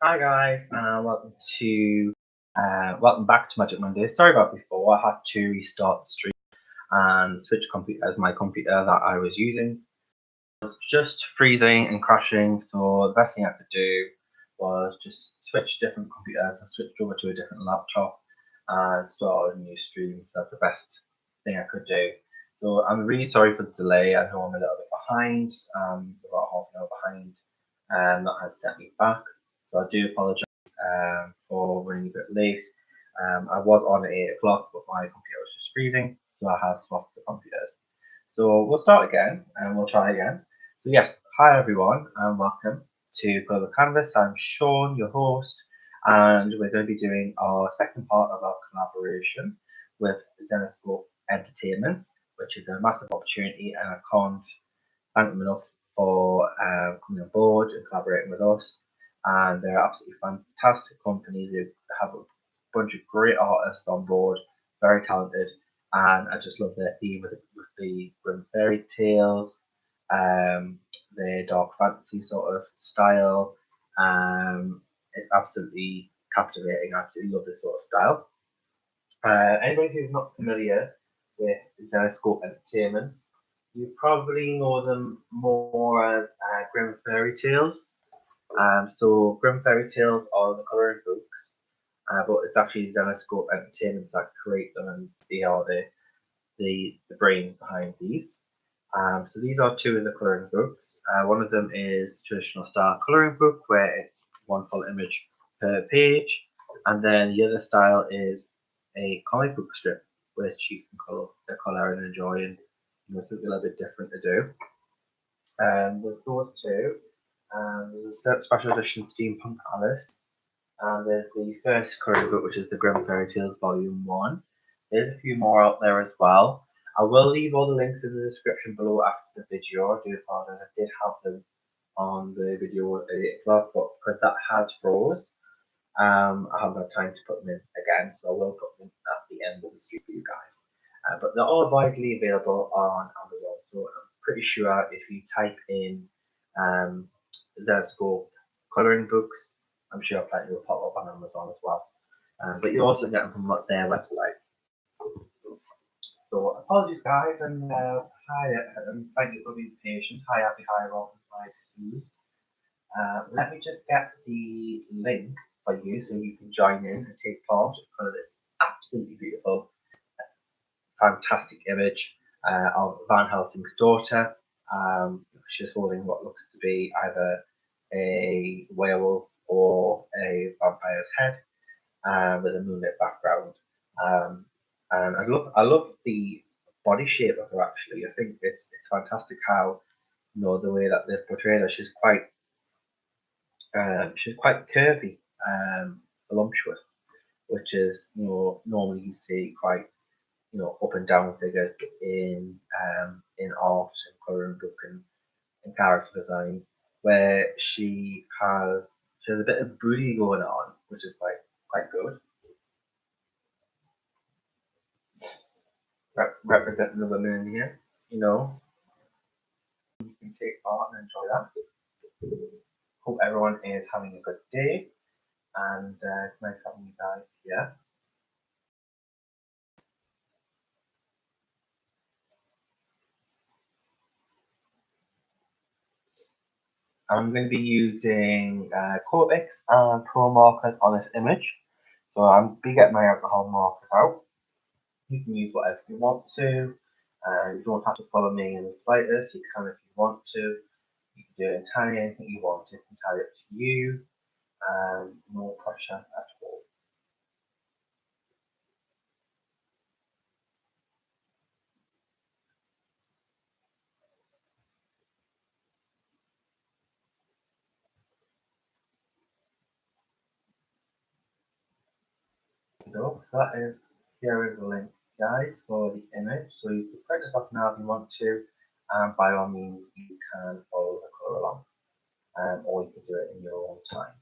Hi guys, and welcome back to Magic Monday. Sorry about before. I had to restart the stream and switch computers. My computer that I was using was just freezing and crashing. So the best thing I could do was just switch different computers. I switched over to a different laptop and start a new stream. So that's the best thing I could do. So I'm really sorry for the delay. I know I'm a little bit behind, about half an hour behind, and that has set me back. So I do apologise for running a bit late. I was on at 8 o'clock, but my computer was just freezing, so I have swapped the computers. So we'll start again and we'll try again. So yes, hi everyone and welcome to Global Canvas. I'm Sean, your host, and we're going to be doing our second part of our collaboration with Zenescope Entertainment, which is a massive opportunity, and I can't thank them enough for coming on board and collaborating with us. And they're absolutely fantastic company. They have a bunch of great artists on board, very talented, and I just love their theme with the grim fairy tales, their dark fantasy sort of style. It's absolutely captivating. I absolutely love this sort of style. Anybody who's not familiar with Zenescope Entertainment, you probably know them more as Grim Fairy Tales. So Grim Fairy Tales are the colouring books, but it's actually Zenescope Entertainment that create them, and they are the brains behind these. So these are two of the colouring books. One of them is traditional style colouring book, where it's one full image per page, and then the other style is a comic book strip, which you can colour and enjoy, and something a little bit different to do. There's those two. There's a special edition Steampunk Alice, and there's the first colouring book, which is the Grim Fairy Tales Volume 1. There's a few more out there as well. I will leave all the links in the description below after the video. I do apologize, I did have them on the video at 8 o'clock, but because that has froze, I haven't had time to put them in again, so I will put them at the end of the stream for you guys. But they're all widely available on Amazon, so I'm pretty sure if you type in Zenescope colouring books, I'm sure plenty will pop up on Amazon as well. But you also get them from their website. So apologies, guys, and hi, thank you for being patient. Hi, Abby, hi, Rob, and hi, Suze. Let me just get the link for you so you can join in and take part of this absolutely beautiful, fantastic image of Van Helsing's daughter. She's holding what looks to be either a werewolf or a vampire's head with a moonlit background. Um, and I love the body shape of her. Actually, I think it's fantastic how the way that they've portrayed her. She's quite curvy, voluptuous, which is normally you see quite up and down figures in art and coloring book and character designs, where she has a bit of booty going on, which is quite good. Representing the women in here, you can take part and enjoy that. Hope everyone is having a good day, and it's nice having you guys here. I'm going to be using Cortex and Pro markers on this image. So I'm be getting my alcohol markers out. You can use whatever you want to. You don't have to follow me in the slightest. You can if you want to. You can do it entirely anything you want. It's entirely up to you. No pressure at all. So here is the link, guys, for the image. So you can print this off now if you want to. By all means, you can follow the colour along, or you can do it in your own time.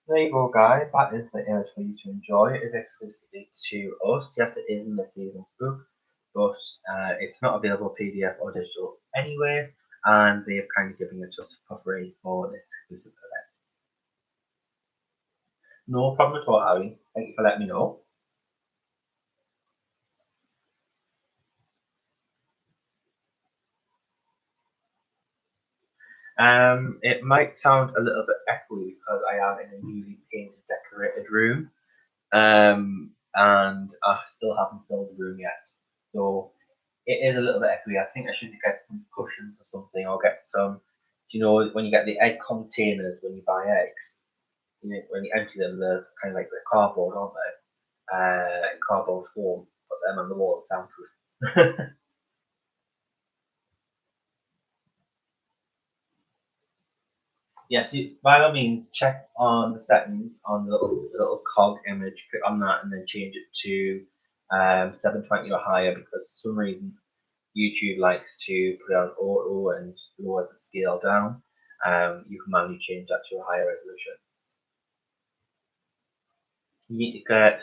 There you go, guys. That is the image for you to enjoy. It is exclusively to us. Yes, it is in the season's book, but it's not available PDF or digital anywhere, and they have kind of given it just for free for this exclusive event. No problem at all, Ali. Thank you for letting me know. It might sound a little bit echoey because I am in a newly painted, decorated room, and I still haven't filled the room yet. So it is a little bit echoey. I think I should get some cushions or something, or get some. You know, when you get the egg containers when you buy eggs, when you empty them, they're kind of like the cardboard, aren't they? Cardboard form. Put them on the wall, soundproof. Yes, by all means, check on the settings on the little cog image, click on that, and then change it to 720 or higher because for some reason YouTube likes to put it on auto and lowers the scale down. You can manually change that to a higher resolution.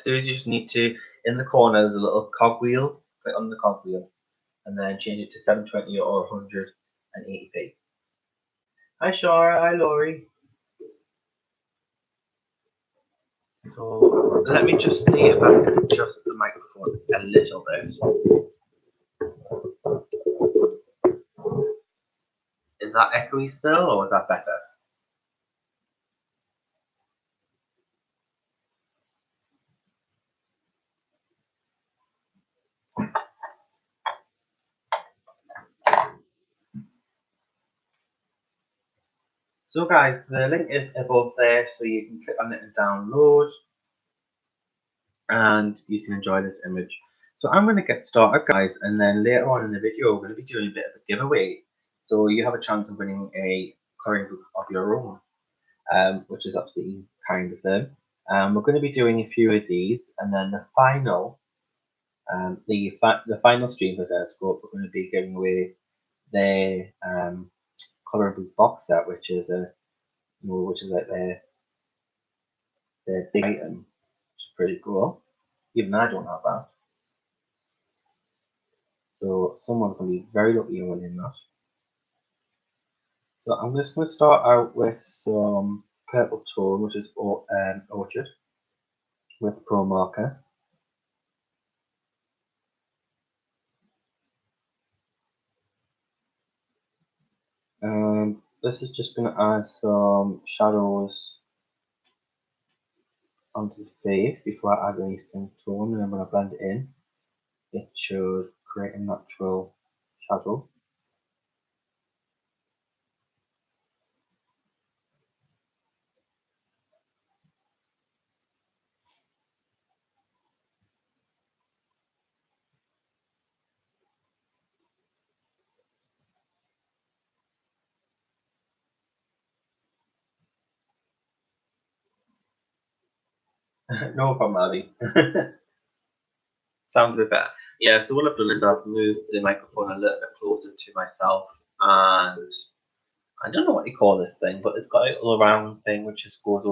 So you just need to, in the corner, there's a little cog wheel, click on the cog wheel, and then change it to 720 or 180p. Hi Shara, hi Laurie. So let me just see if I can adjust the microphone a little bit. Is that echoey still, or is that better? So guys, the link is above there, so you can click on it and download, and you can enjoy this image. So I'm going to get started, guys, and then later on in the video, we're going to be doing a bit of a giveaway. So you have a chance of winning a coloring book of your own, which is absolutely kind of them. We're going to be doing a few of these, and then the final final stream for Zenescope, we're going to be giving away their colour book box set, which is which is like their big item, which is pretty cool. Even I don't have that, so someone's going to be very lucky in winning that. So I'm just going to start out with some purple tone, which is orchard with pro marker. This is just going to add some shadows onto the face before I add any skin tone, and then when I blend it in, it should create a natural shadow. No problem, Abby. Sounds a bit better. Yeah, so what I've done is I've moved the microphone a little bit closer to myself, and I don't know what you call this thing, but it's got a little round thing which just goes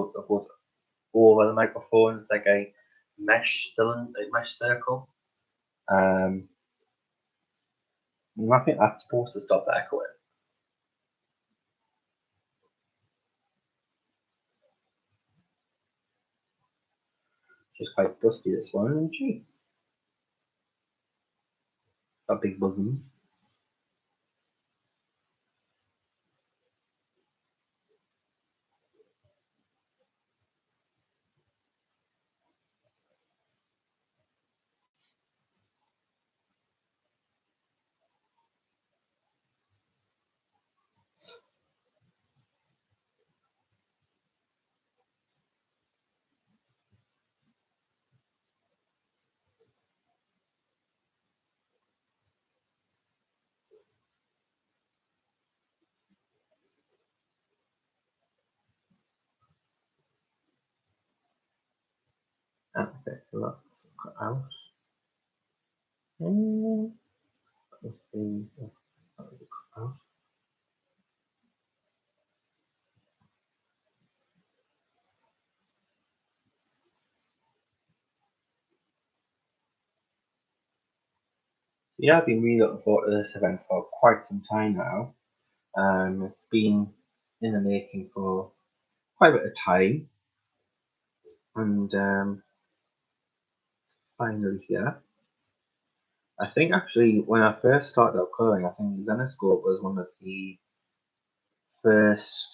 over the microphone. It's like a mesh cylinder, a mesh circle. And I think that's supposed to stop the echoing. Just quite dusty this one, isn't she? Got big buttons. Okay, so that's cut out. Let's see. That was cut out. Yeah, I've been really looking forward to this event for quite some time now. It's been in the making for quite a bit of time. And finally here, I think actually when I first started out colouring, I think Zenescope was one of the first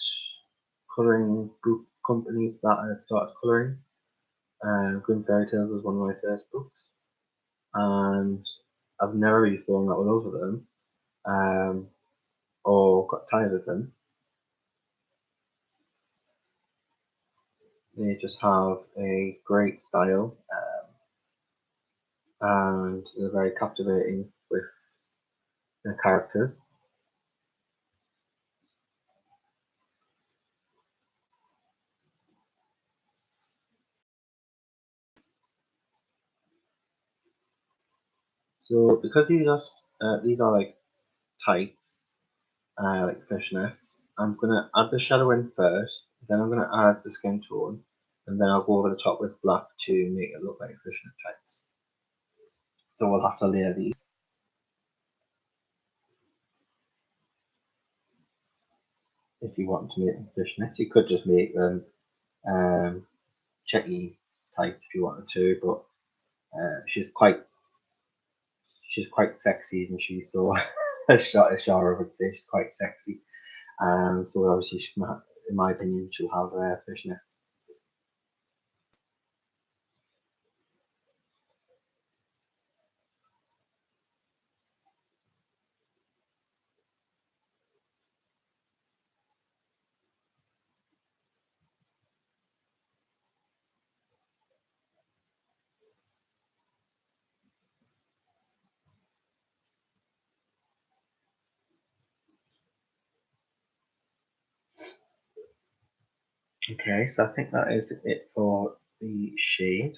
colouring book companies that I started colouring. Grim Fairy Tales was one of my first books, and I've never really fallen out with all of them, or got tired of them. They just have a great style, and they're very captivating with their characters. So because these are like tights, like fishnets, I'm gonna add the shadow in first, then I'm gonna add the skin tone, and then I'll go over the top with black to make it look like fishnet tights. So we'll have to layer these. If you want to make them fishnets, you could just make them checky tights if you wanted to, but she's quite sexy, and she's so as Shara would say, she's quite sexy. So obviously, in my opinion, she'll have fishnets. Okay, so I think that is it for the shading.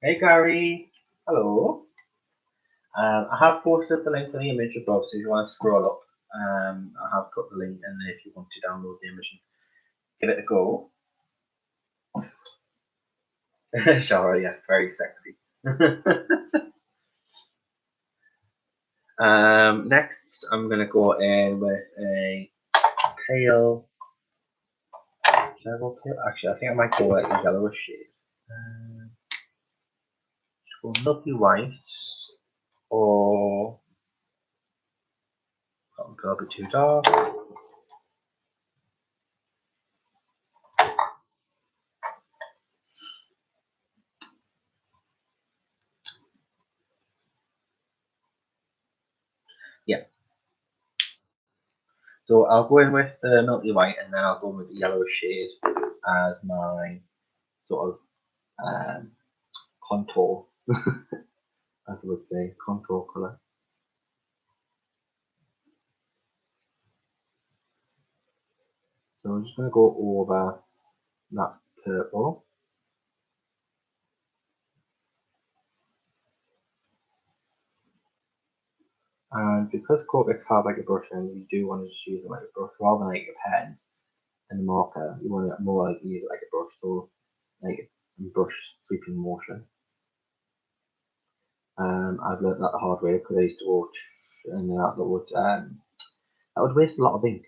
Hey Gary, hello. I have posted the link to the image above, so if you want to scroll up, I have put the link in there if you want to download the image and give it a go. Shara, yes, very sexy. Next, I'm going to go in with a pale. Should I go pale? Actually, I think I might go with a yellowish shade. Go milky white, or go a bit too dark. Yeah. So I'll go in with the milky white, and then I'll go in with the yellowish shade as my sort of contour, as I would say, contour colour. So I'm just going to go over that purple. And because Copics have like a brush and you do want to just use it like a brush rather than like a pen and a marker, you want to more like use it like a brush, so like brush sweeping motion. I've learned that the hard way because I used to watch, and that would waste a lot of ink.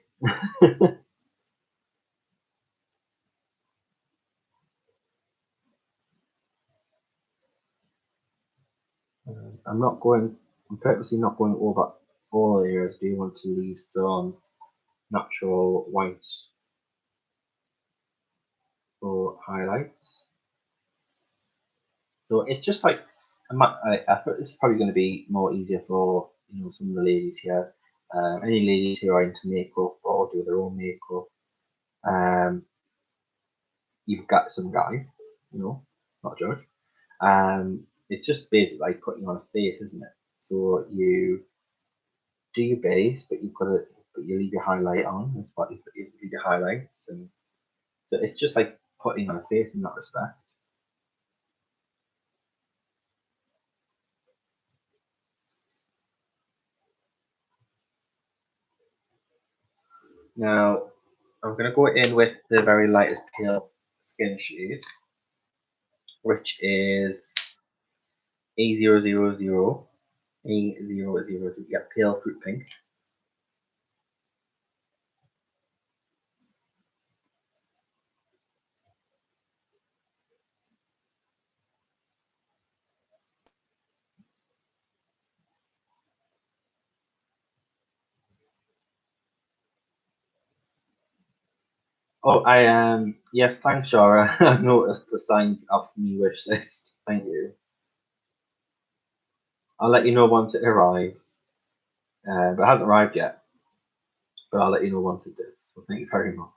I'm purposely not going over all areas. Do you want to leave some natural white for highlights? So it's just like I thought this is probably going to be more easier for some of the ladies here. Any ladies who are into makeup or do their own makeup. You've got some guys, not judge. It's just basically like putting on a face, isn't it? So you do your base, but you leave your highlight on. That's what you leave your highlights, and so it's just like putting on a face in that respect. Now I'm gonna go in with the very lightest pale skin shade, which is A000, A000, yeah, pale fruit pink. Oh, yes, thanks, Shara. I've noticed the signs of my wish list. Thank you. I'll let you know once it arrives. But it hasn't arrived yet, but I'll let you know once it does. So thank you very much.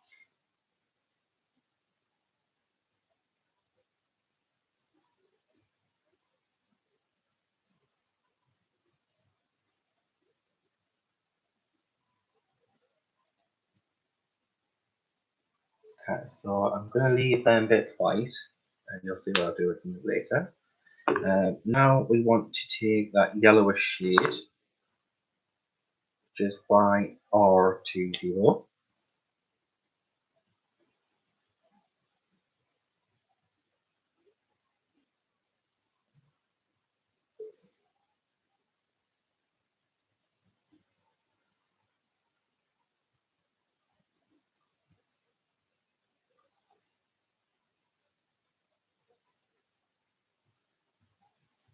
Okay, so I'm going to leave them bits white, and you'll see what I'll do with them later. Now we want to take that yellowish shade, which is YR20.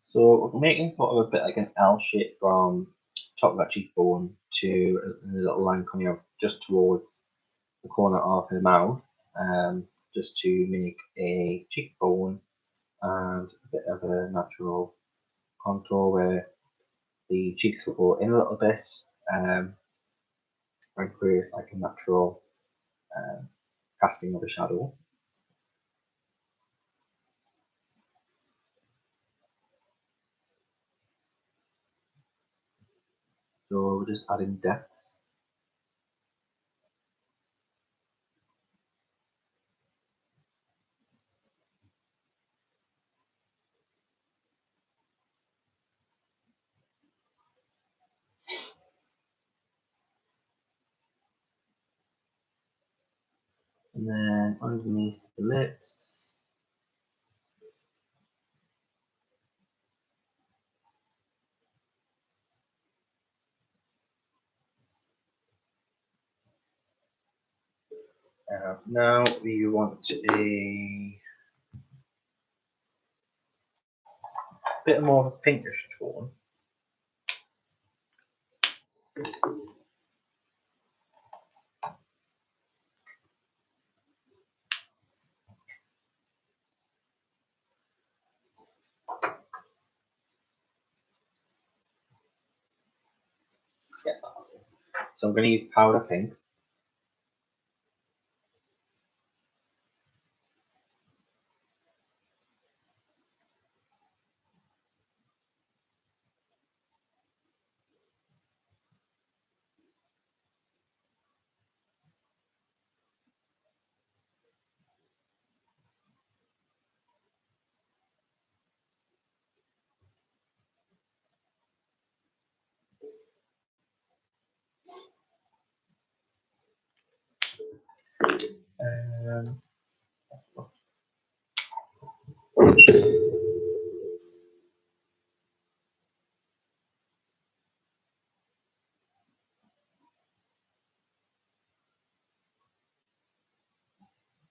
So we're making sort of a bit like an L shape from top of that cheekbone to a little line coming up just towards the corner of her mouth, just to make a cheekbone and a bit of a natural contour where the cheeks will go in a little bit, um, and create like a natural um, casting of a shadow. So we're just adding depth. And then underneath the lips, now we want a bit more of a pinkish tone. Yeah. So I'm going to use powder pink. Um,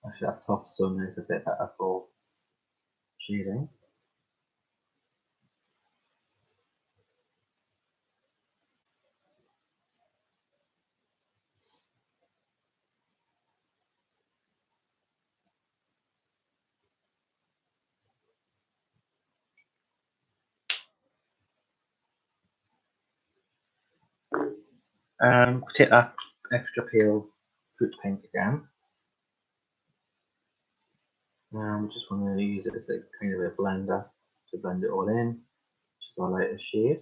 Actually, that soft sun is a bit better for shading. Take that extra pale fruit pink again. Just want to use it as a kind of a blender to blend it all in, just a lighter shade.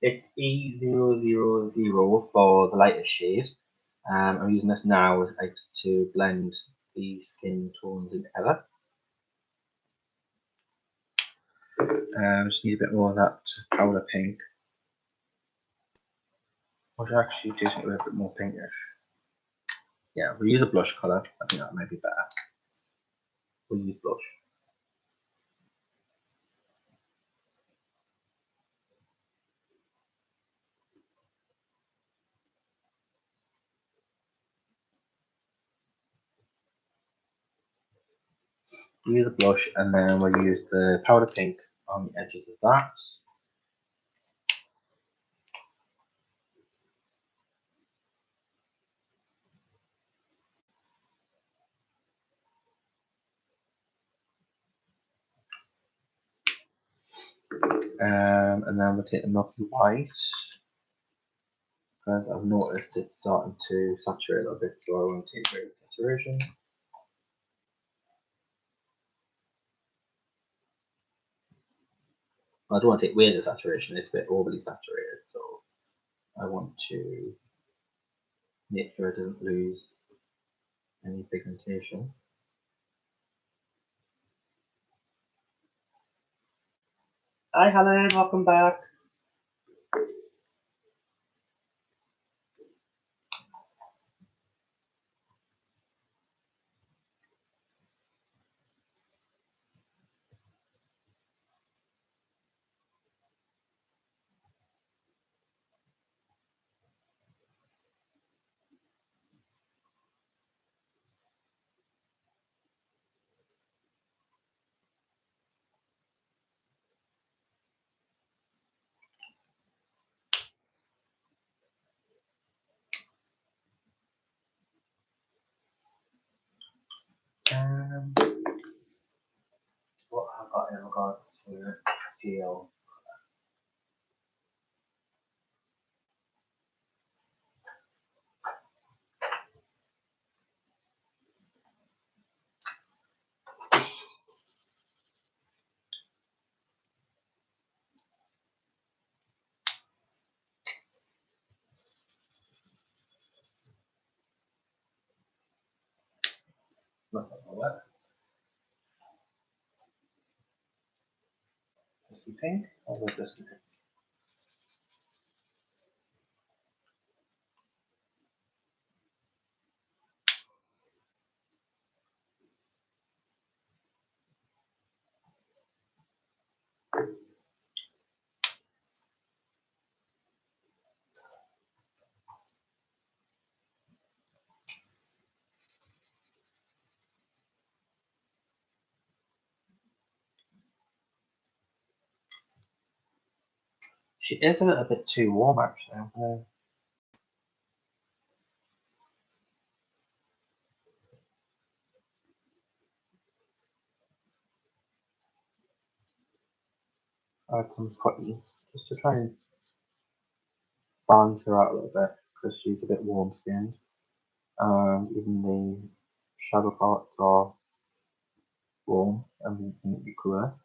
It's E000 for the lighter shade. I'm using this now to blend the skin tones together. Just need a bit more of that powder pink. I should actually do something a bit more pinkish. Yeah, we'll use a blush colour. I think that might be better. We'll use blush. use a blush, and then we'll use the powder pink on the edges of that. And then we'll take the milky white, because I've noticed it's starting to saturate a little bit, so I want to take great saturation. I don't want to take away the saturation, it's a bit overly saturated, so I want to make sure it doesn't lose any pigmentation. Hi Helen, welcome back. What have I got in regards to feel? Nothing like that. Just be pink, or will just be pink? She is a little bit too warm actually. I'm gonna add some putty just to try and balance her out a little bit because she's a bit warm skinned. Even the shadow parts are warm and need to be cooler.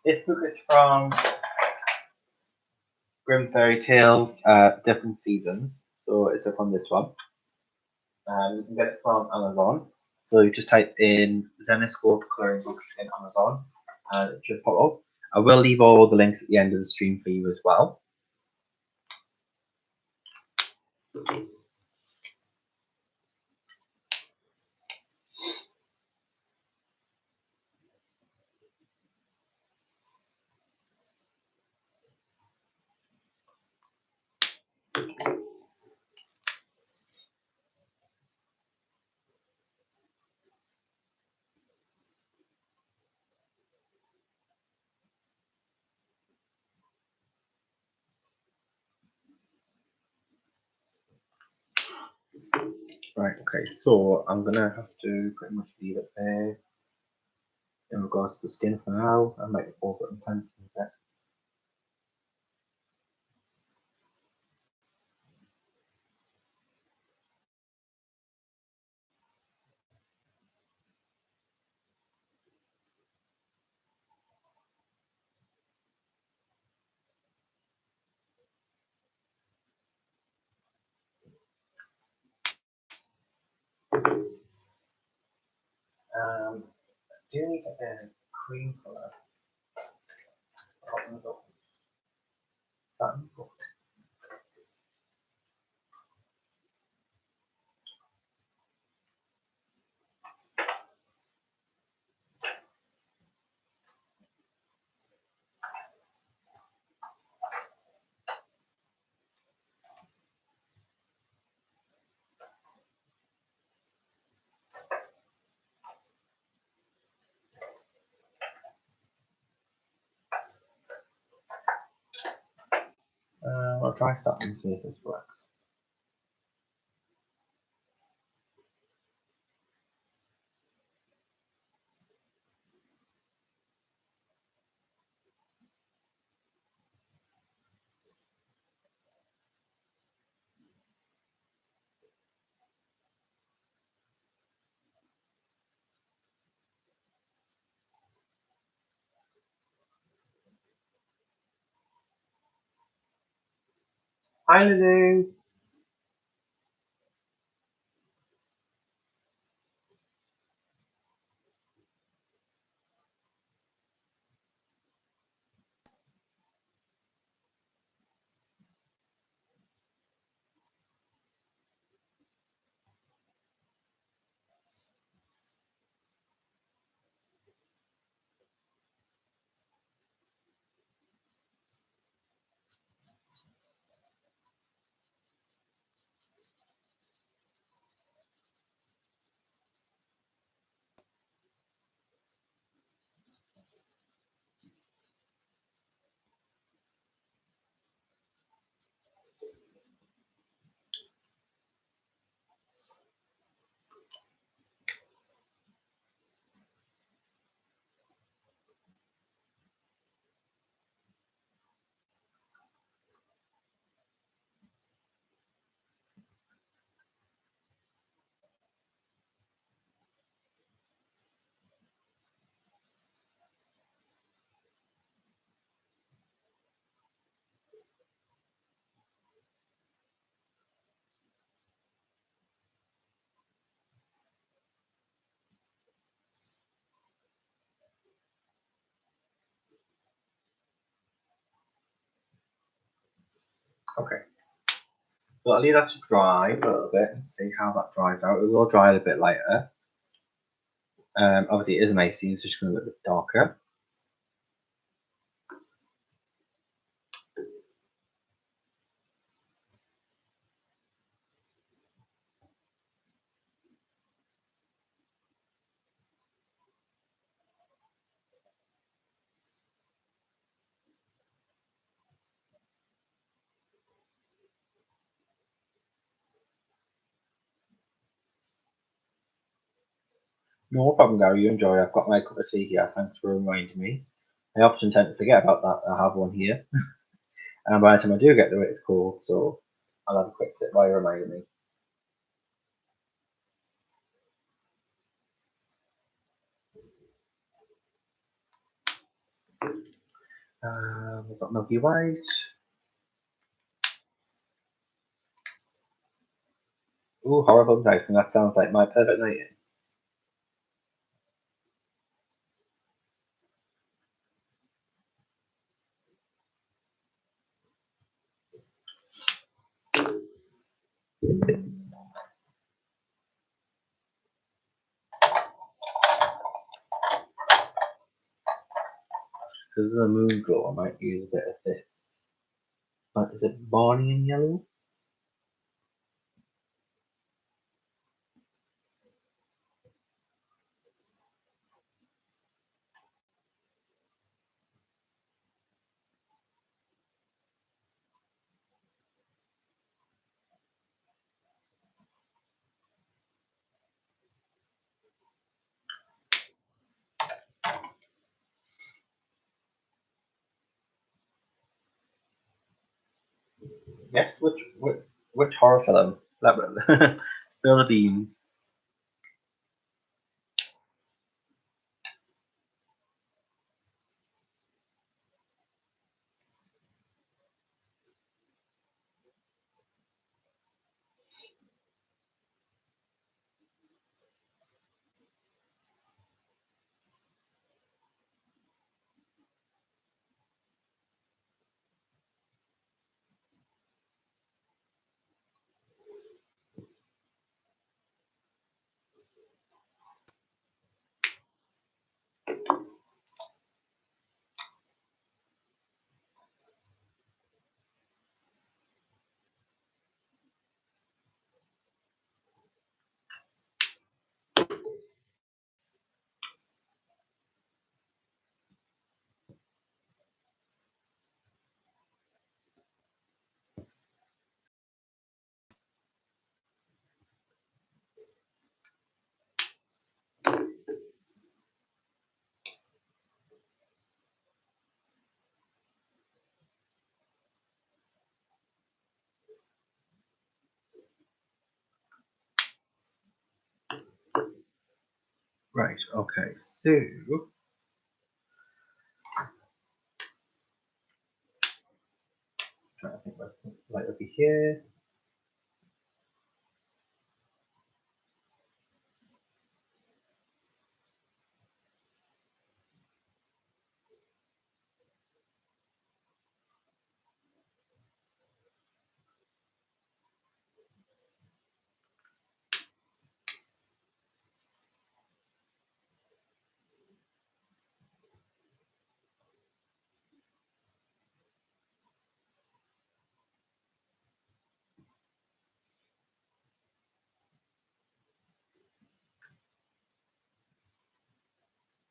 This book is from Grim Fairy Tales, Different Seasons. So it's from this one. You can get it from Amazon. So you just type in Zenescope coloring books in Amazon and it should pop up. I will leave all the links at the end of the stream for you as well. Right, okay, so I'm gonna have to pretty much leave it there in regards to the skin for now. I might over intense a bit. Do you need a cream colour? I'll try something and see if this works. Hi, Lulu. Okay. So I'll leave that to dry for a little bit and see how that dries out. It will dry a bit later. Obviously, it is an AC, so it's just going to look a bit darker. No problem, Gary. You enjoy. I've got my cup of tea here. Thanks for reminding me. I often tend to forget about that. I have one here. And by the time I do get to it, it's cold. So I'll have a quick sip while you reminding me. We've got Milky White. Ooh, horrible night. And that sounds like my perfect night. Because of the moon glow, I might use a bit of this. But is it Barney in yellow? Yes, which horror film? Spill the beans. Right, okay, so trying to think what light will be here.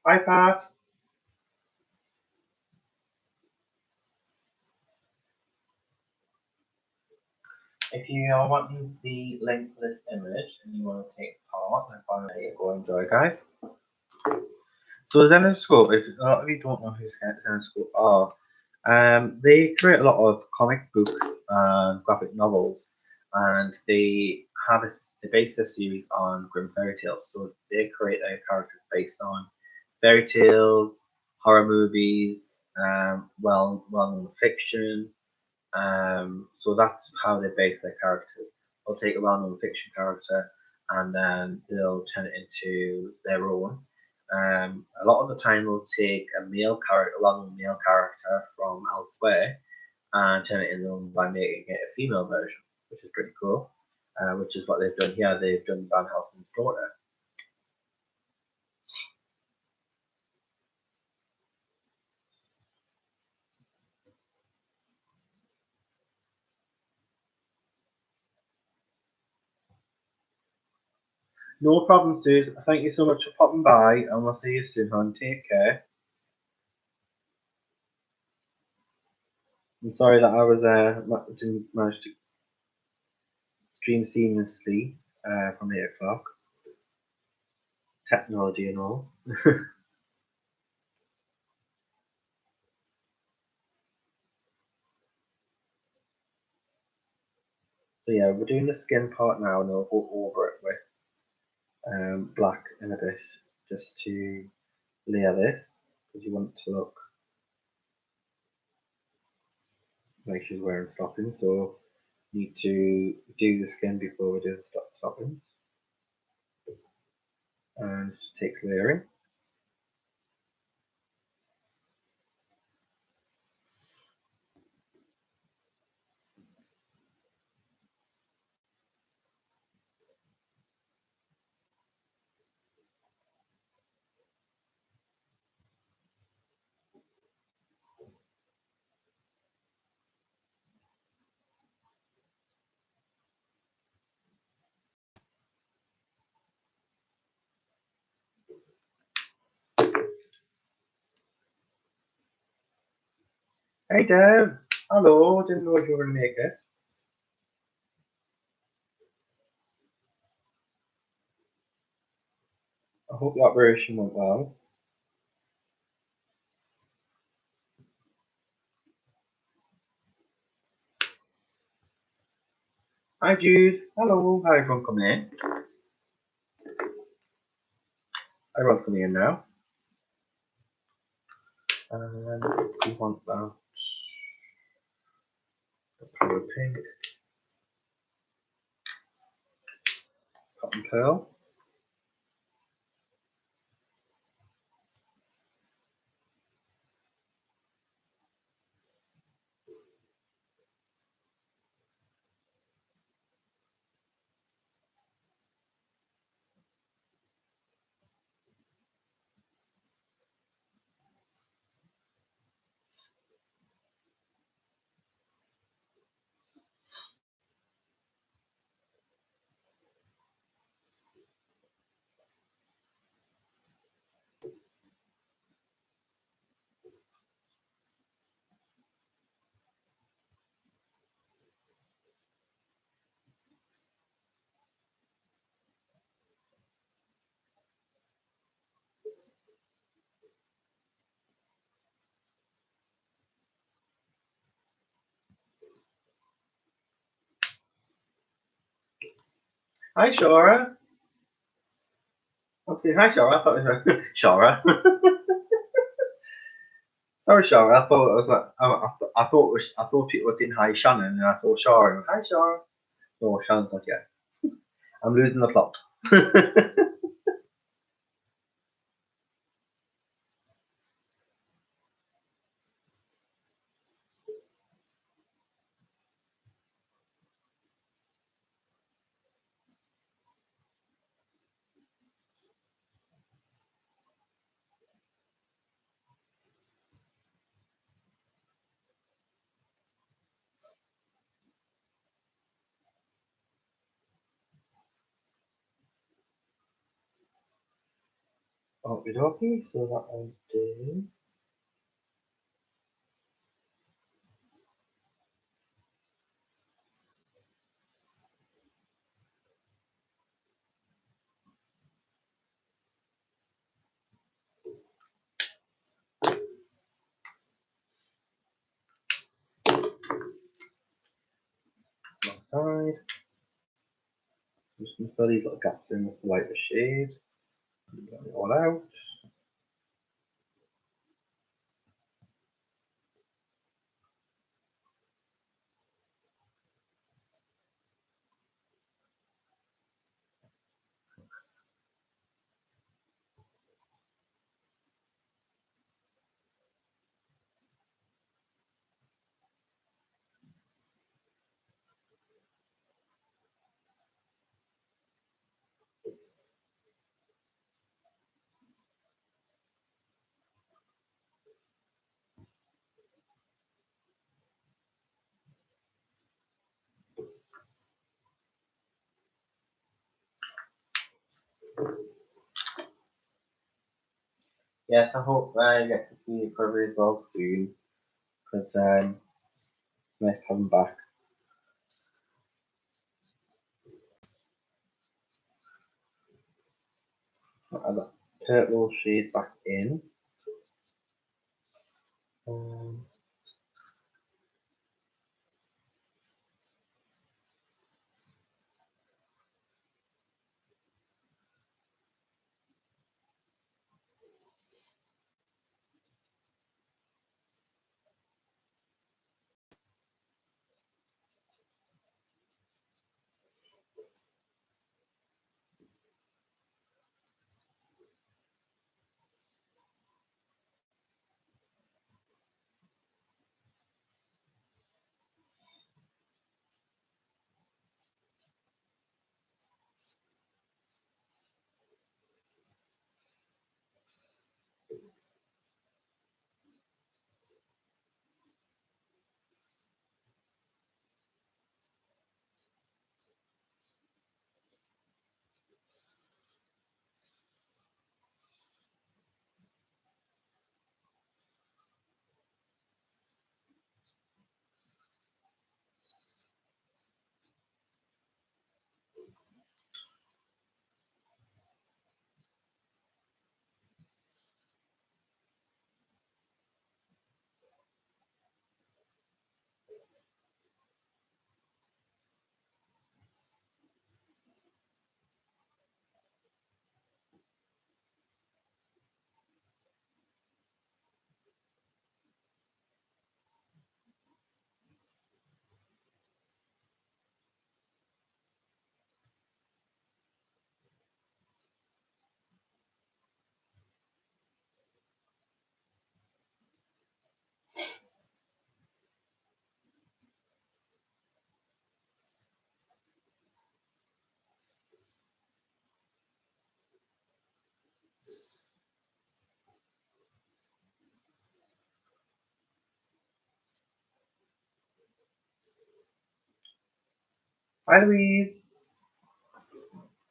iPad. If you are wanting the link for this image and you want to take part, then finally go enjoy, guys. So Zenescope, if a lot of you don't know who Zenescope are, they create a lot of comic books and graphic novels, and they base their series on grim fairy tales. So they create their characters based on fairy tales, horror movies, well-known fiction. So that's how they base their characters. They'll take a well-known fiction character and then they'll turn it into their own. A lot of the time, they'll take a male character, a well-known male character from elsewhere, and turn it into them by making it a female version, which is pretty cool. Which is what they've done here. They've done Van Helsing's daughter. No problem, Suze. Thank you so much for popping by, and we'll see you soon, hon. Take care. I'm sorry that I was didn't manage to stream seamlessly from 8 o'clock. Technology and all. So yeah, we're doing the skin part now, and I'll go over it with black in a bit, just to layer this, because you want it to look like she's wearing stockings. So need to do the skin before we do the stockings, and it takes layering. Hey Deb, hello. Didn't know if you were gonna make it. I hope the operation went well. Hi Jude, hello. Hi everyone coming in. Everyone's coming in now. And we want that the power pink, cotton pearl. Hi Shora. I'm saying hi, Shara. I thought it was Shara. Sorry, Shara. I thought it was like I thought people were saying hi, Shannon, and I saw Shara. Hi, Shara. Oh, Shannon's like, yeah. I'm losing the plot. Okay, so that one's done. One side. Just gonna fill these little gaps in with the lighter shade. Get it all out. Yes, I hope I get to see recovery as well soon, because nice to have him back. I'll add that purple shade back in. Um, Hi, Louise.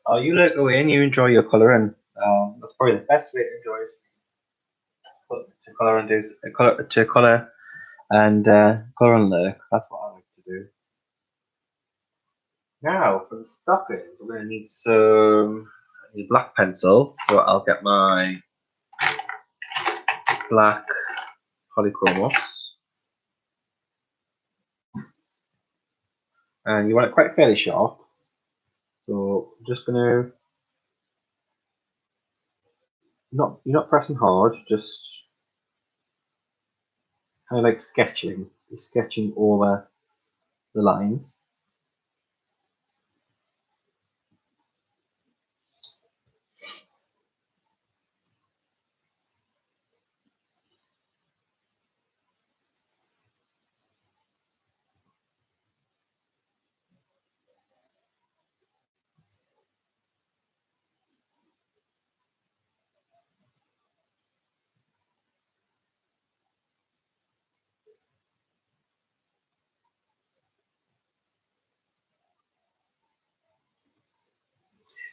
Oh, you look away and you enjoy your colouring. That's probably the best way to enjoy it. To colour and do colour and colour and look. That's what I like to do. Now for the stockings, we're going to need some black pencil. So I'll get my black polychromos, and you want it quite fairly sharp. So I'm just going to you're not pressing hard, just kind of like sketching. You're sketching over the lines.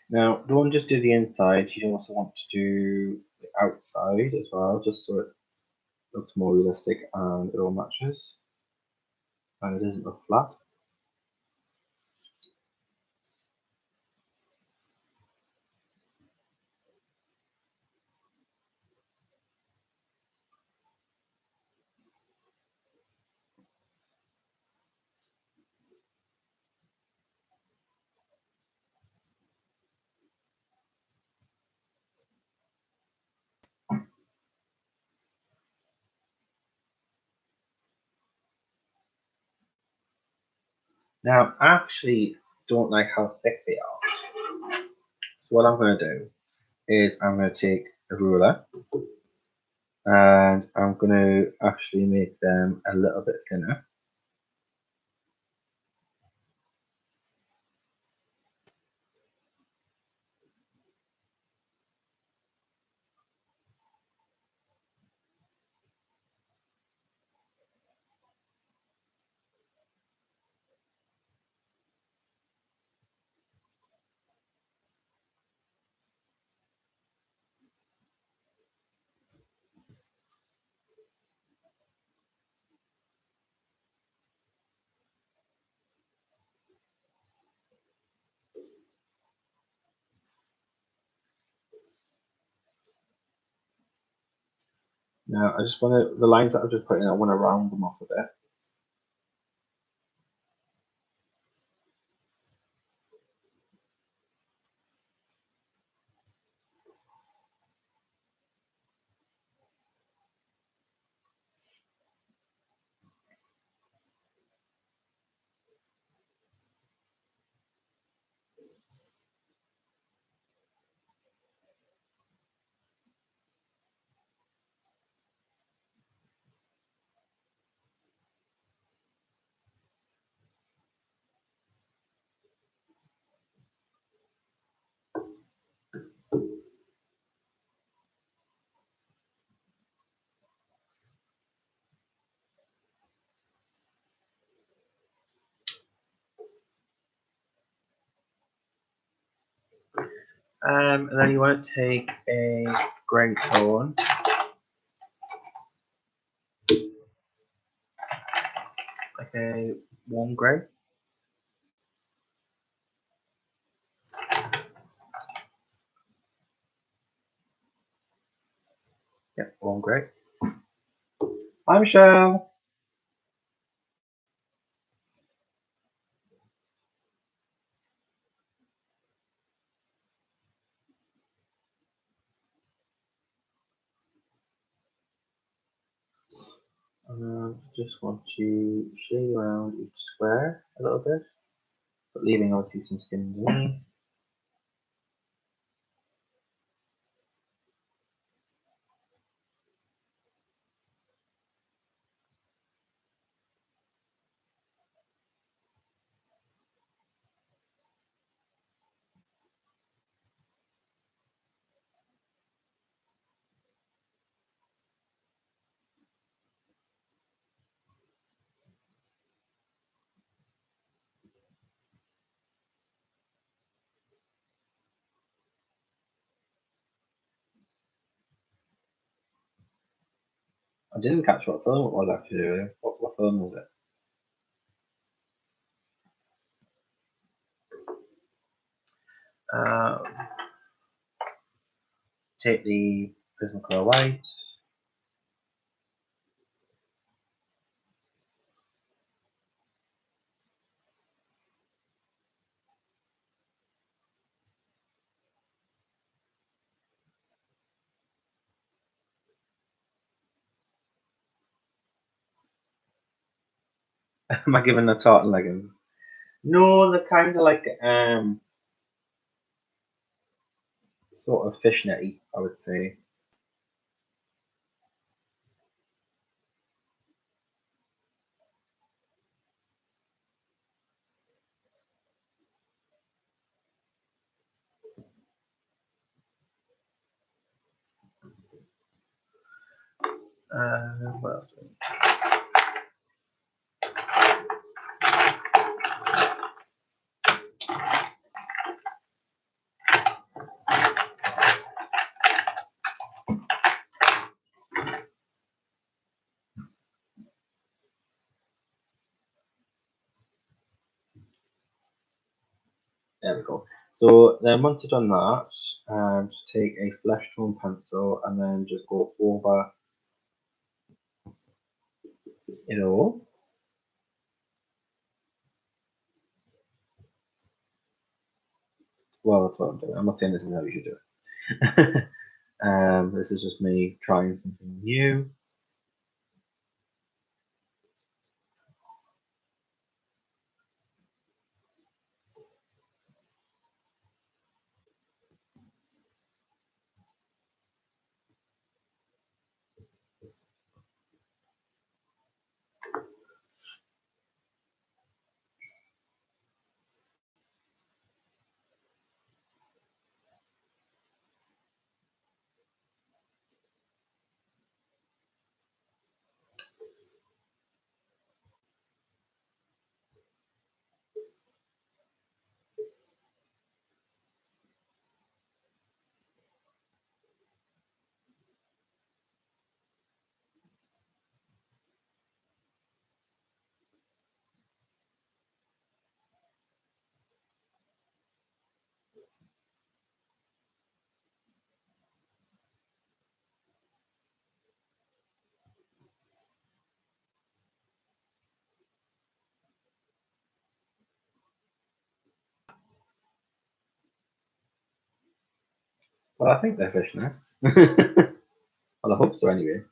Now, don't just do the inside, you also want to do the outside as well, just so it looks more realistic and it all matches and it doesn't look flat. Now, I actually don't like how thick they are. So what I'm going to do is I'm going to take a ruler and I'm going to actually make them a little bit thinner. Now, I just want to, the lines that I've just put in, I want to round them off a bit. And then you want to take a grey tone, like a warm grey. Yep, warm grey. Hi, Michelle. Just want to shade around each square a little bit, but leaving obviously some skin underneath. I didn't catch what film it was actually. What film was it? Uh, Take the Prismacolor white. Am I giving a tartan leggings? No, they're kind of like sort of fishnetty, I would say. What else? There we go. So then once you've done that, just take a flesh tone pencil and then just go over it all. Well, that's what I'm doing. I'm not saying this is how you should do it. This is just me trying something new. Well, I think they're fishnets. Well, I hope so anyway.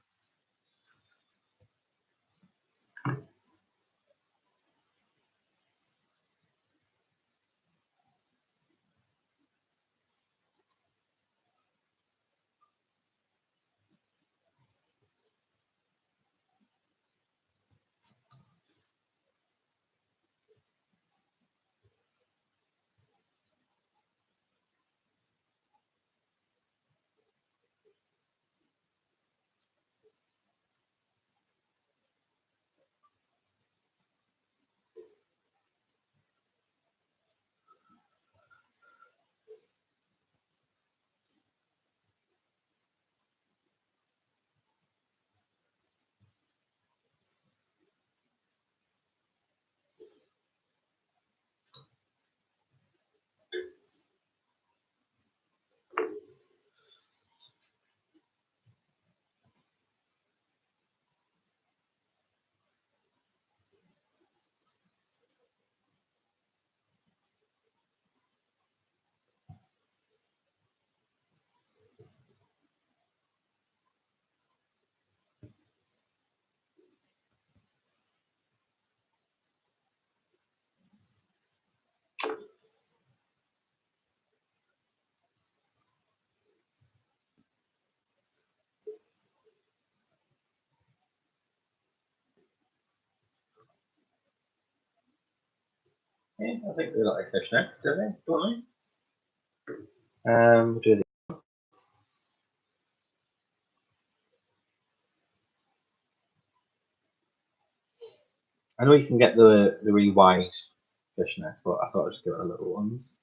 Yeah, I think they look like fishnets, do they? Don't they? Do they? I know you can get the really wide fishnets, but I thought I'd just give it a little ones.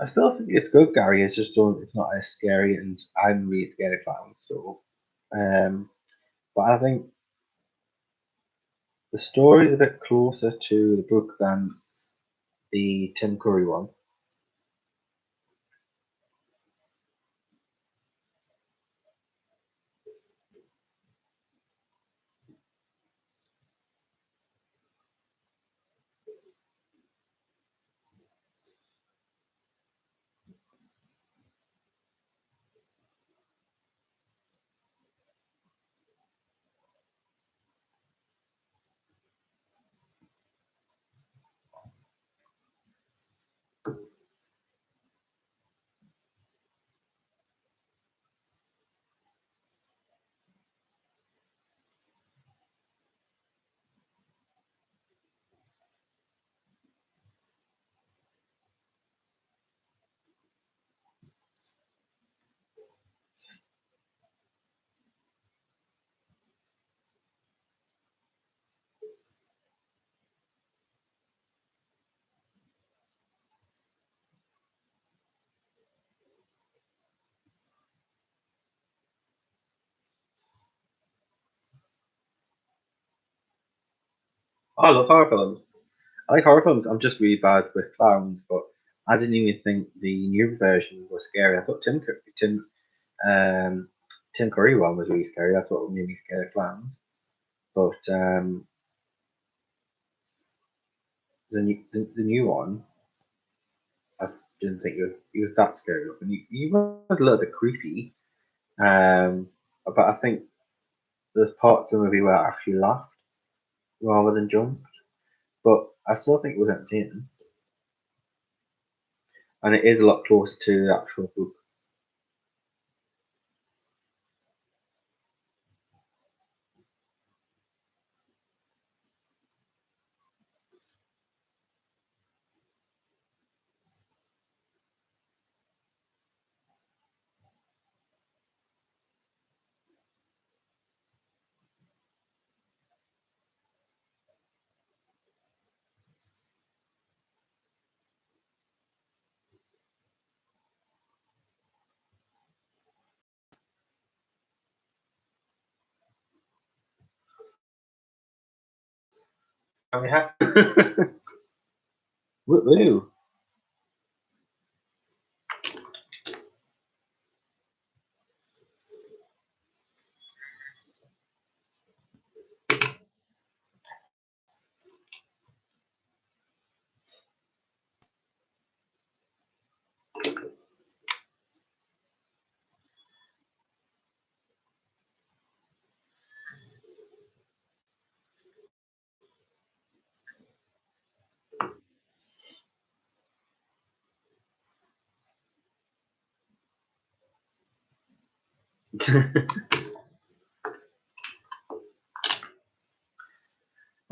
I still think it's good, Gary. It's just it's not as scary, and I'm really scared of clowns. So, um, but I think the story is a bit closer to the book than the Tim Curry one. I love horror films. I like horror films. I'm just really bad with clowns, but I didn't even think the new version was scary. I thought um, Tim Curry one was really scary. That's what made me scared of clowns. But the new one, I didn't think it was that scary looking. He was a little bit creepy, but I think there's parts of the movie where I actually laughed rather than jumped. But I still think it was entertaining, and it is a lot closer to the actual book. And we have woo.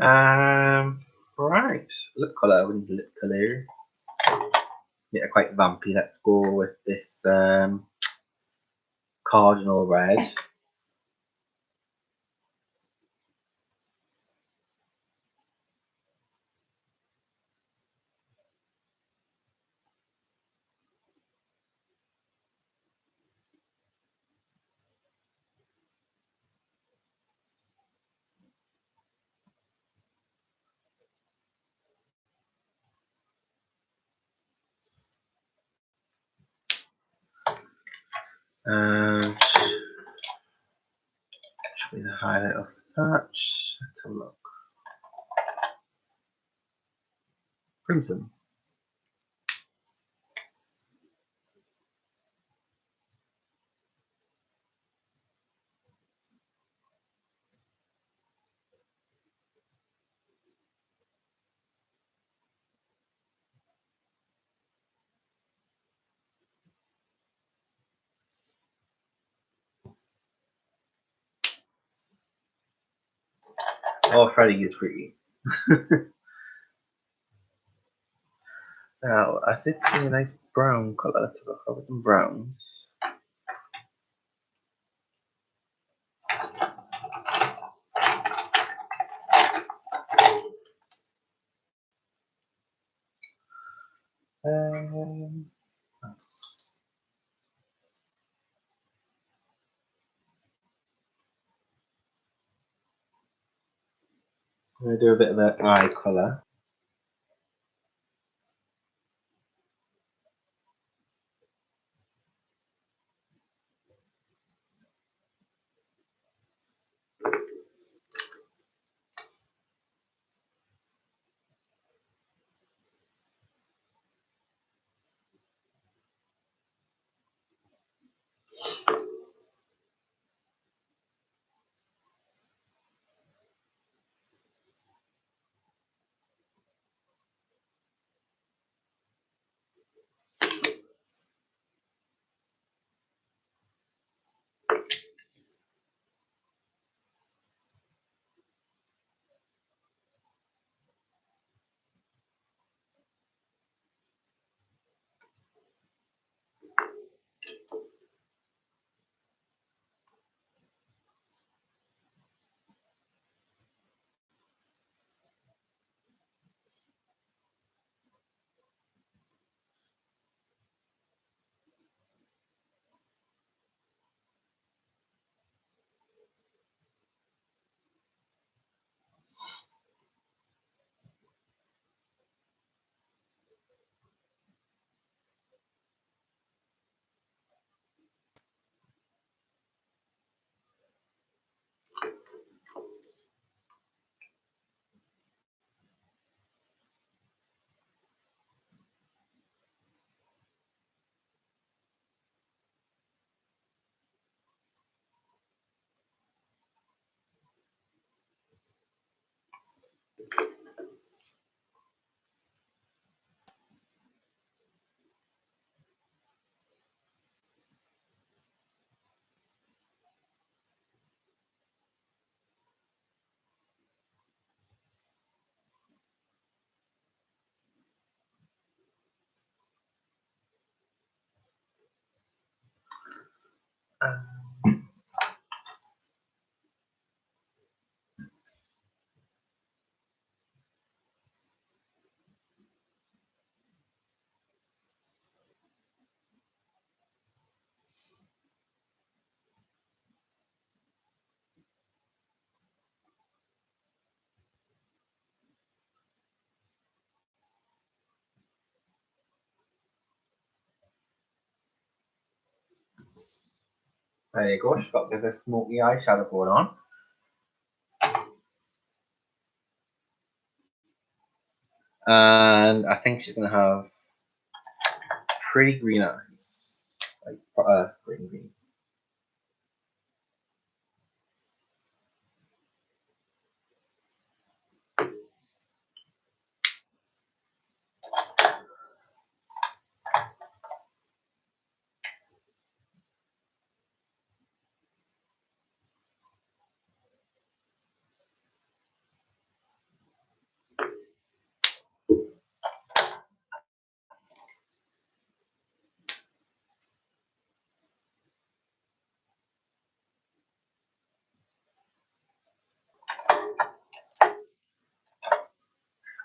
um, right. Lip color. We need lip color. Yeah, quite vampy. Let's go with this cardinal red. And should be the highlight of that. Let's have a look. Crimson. Oh, Freddy is pretty. Now, I did see a nice brown colour. Let's look over some browns. Um, I'm going to do a bit of an eye colour. There you go, she's got a bit of a smoky eyeshadow going on. And I think she's going to have pretty green eyes. Like, green.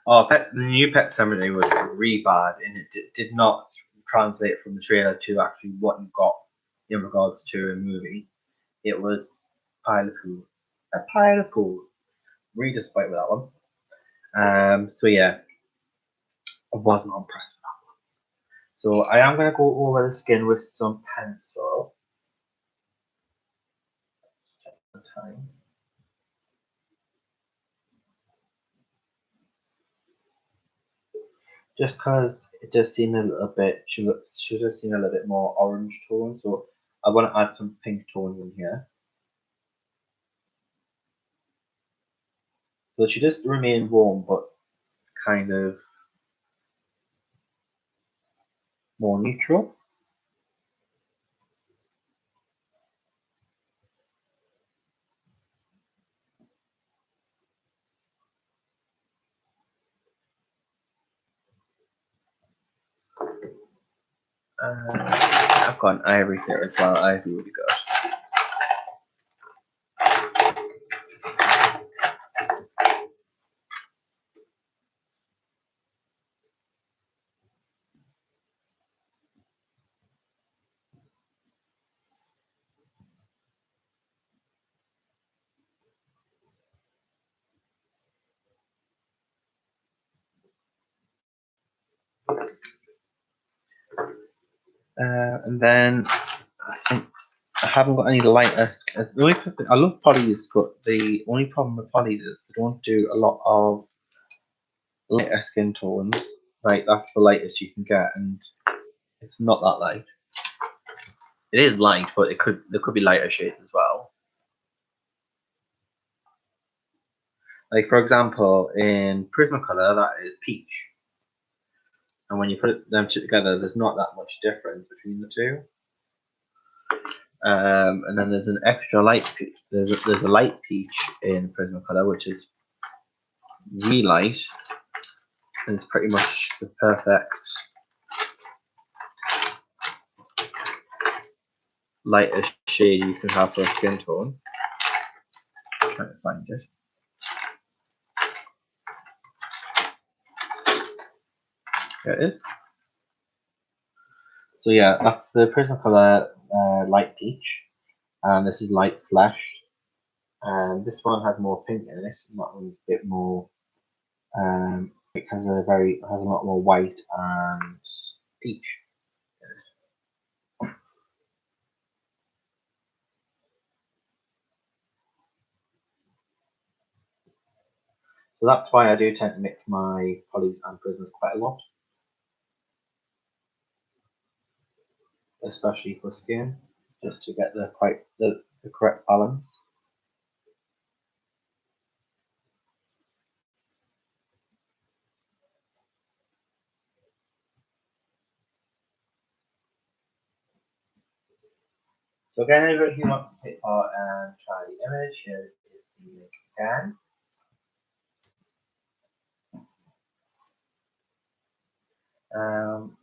Oh, the new Pet Seminary was really bad, and it did not translate from the trailer to actually what you got in regards to a movie. It was pile of poo. A pile of poo. Really disappointed with that one. So yeah, I wasn't impressed with that one. So I am going to go over the skin with some pencil. Time. Just because it does seem a little bit, she does seem a little bit more orange tone, so I want to add some pink tones in here. So she does remain warm, but kind of more neutral. I've got an ivory here as well. Ivory would be good. And then I think I haven't got any lighter. I love polys, but the only problem with polys is they don't do a lot of lighter skin tones. Like that's the lightest you can get, and it's not that light. It is light, but there could be lighter shades as well. Like for example, in Prismacolor, that is peach, and when you put them two together, there's not that much difference between the two. And then there's an extra light peach. There's a light peach in Prismacolor, which is really light, and it's pretty much the perfect lightest shade you can have for a skin tone. I'm trying to find it. There it is. So yeah, that's the Prismacolor light peach, and this is light flesh. And this one has more pink in it, and that one's a bit more. It has a lot more white and peach. So that's why I do tend to mix my polys and prismas quite a lot, especially for skin, just to get the correct balance. So again, anybody who wants to take part and try the image, here is the link again.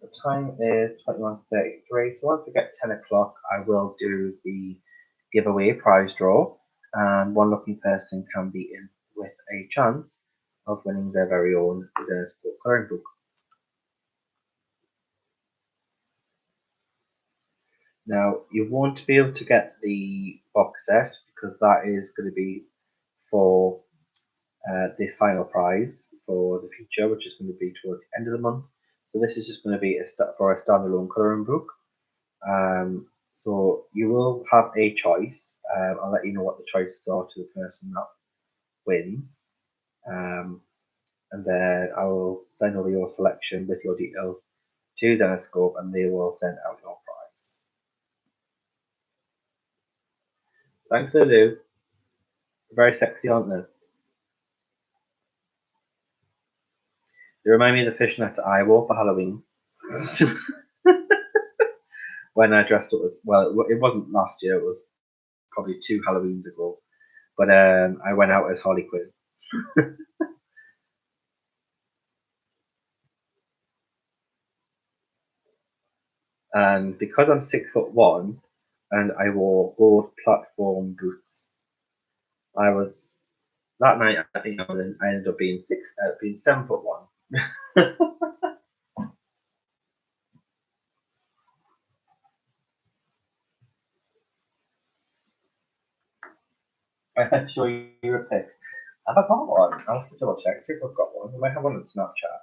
The time is 21:33, so once we get 10 o'clock, I will do the giveaway prize draw, and one lucky person can be in with a chance of winning their very own Zenescope coloring book. Now, you won't be able to get the box set because that is going to be for the final prize for the future, which is going to be towards the end of the month. So this is just going to be for a standalone coloring book. So you will have a choice. I'll let you know what the choices are to the person that wins. And then I will send over your selection with your details to Zenescope, and they will send out your prize. Thanks, Lulu. Very sexy, aren't they? They remind me of the fishnets I wore for Halloween. When I dressed up as, well, it wasn't last year, it was probably 2 Halloweens ago. But I went out as Harley Quinn. And because I'm 6'1" and I wore gold platform boots, that night I think I ended up being 7'1". I had to show you a pic. Have I got one? I'll have to double check, see if I've got one. I might have one on Snapchat.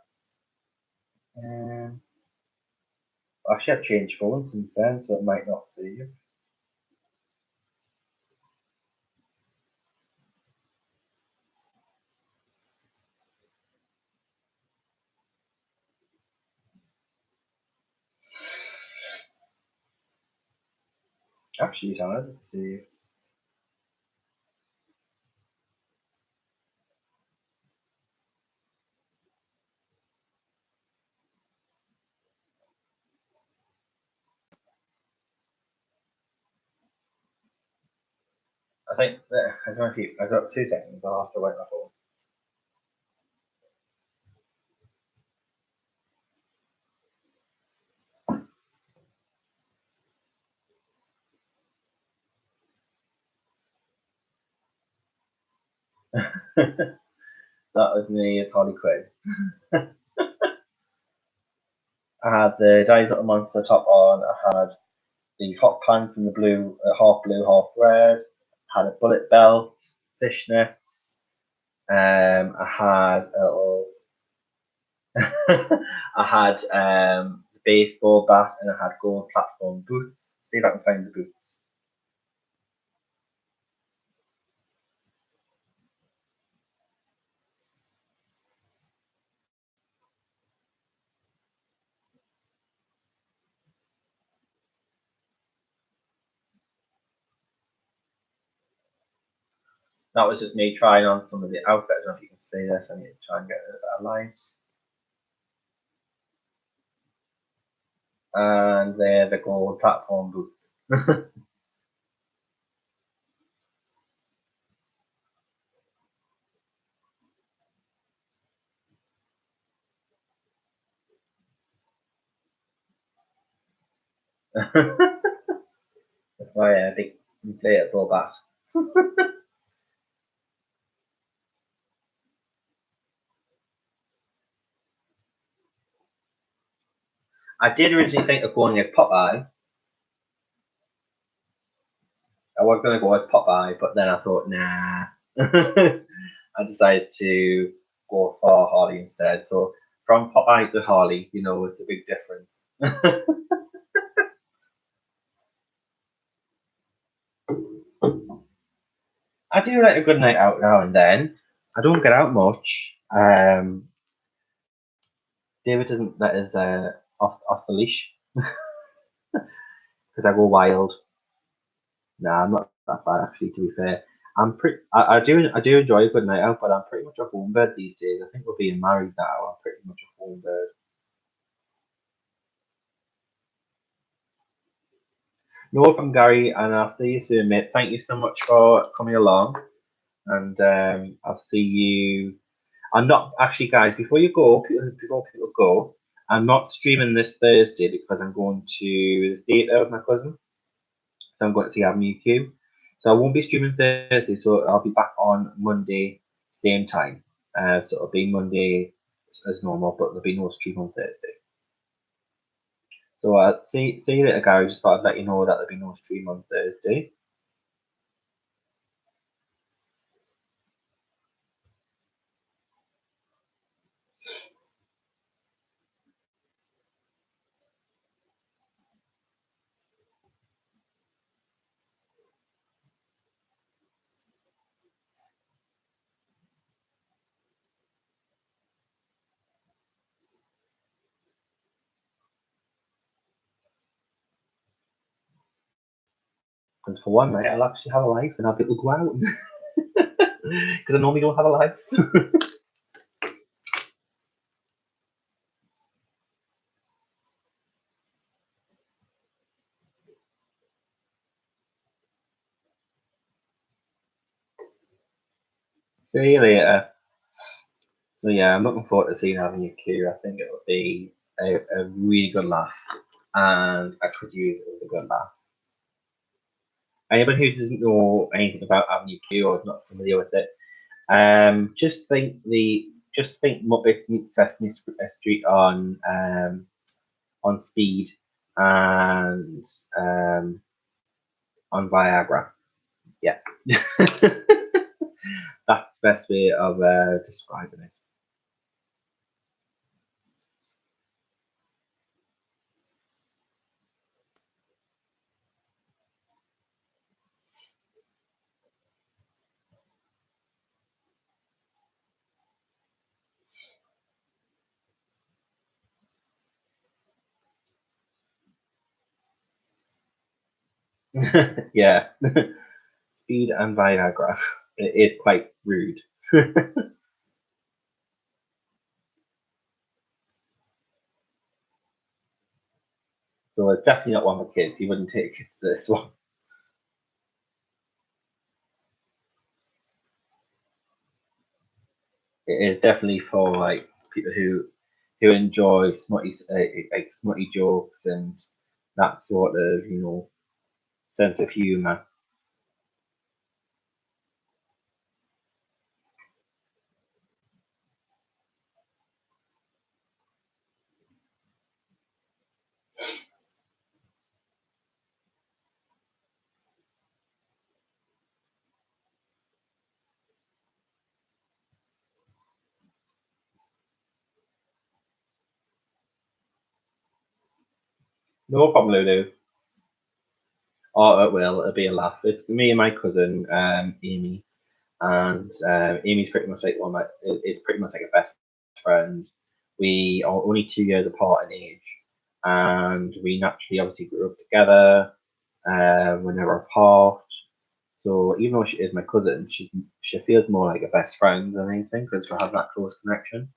Actually, I've changed phones since then, so it might not see you. Actually, Donna, let's see. I think that I've got 2 seconds. I'll have to wipe my phone. That was me as Harley Quinn. I had the Dies Little Monster top on. I had the hot pants in the blue, half red. I had a bullet belt, fishnets. I had a little I had the baseball bat and I had gold platform boots. See if I can find the boots. That was just me trying on some of the outfits. I don't know if you can see this. I need to try and get a bit of light. And they're the gold platform boots. That's my big inflatable bat. I did originally think of going as Popeye. I was going to go as Popeye, but then I thought, nah. I decided to go for Harley instead. So from Popeye to Harley, you know, it's a big difference. I do like a good night out now and then. I don't get out much. David doesn't let us off the leash because I go wild. Nah, I'm not that bad actually. To be fair, I do enjoy a good night out, but I'm pretty much a home bird these days. I think we're being married now. I'm pretty much a home bird. No problem, Gary, and I'll see you soon, mate. Thank you so much for coming along, and I'll see you. I'm not actually, guys. Before people go, I'm not streaming this Thursday because I'm going to the theatre with my cousin. So I'm going to see Avenue Q. So I won't be streaming Thursday. So I'll be back on Monday, same time. So it'll be Monday as normal, but there'll be no stream on Thursday. So see you later, guys. Just thought I'd let you know that there'll be no stream on Thursday. Because for one night, I'll actually have a life and I'll be able to go out. Because I normally don't have a life. See you later. So yeah, I'm looking forward to seeing Avenue Q. I think it will be a really good laugh, and I could use it with a good laugh. Anybody who doesn't know anything about Avenue Q or is not familiar with it, just think Muppets meet Sesame Street on speed and on Viagra. Yeah, that's the best way of describing it. Yeah, speed and Viagra. It is quite rude. So it's definitely not one for kids. You wouldn't take kids to this one. It is definitely for like people who enjoy like smutty jokes and that sort of sense of humor. No problem, Lulu. Oh, it will. It'll be a laugh. It's me and my cousin, Amy, and Amy's pretty much like is pretty much like a best friend. We are only 2 years apart in age, and we naturally obviously grew up together. We're never apart. So even though she is my cousin, she feels more like a best friend than anything because we have that close connection.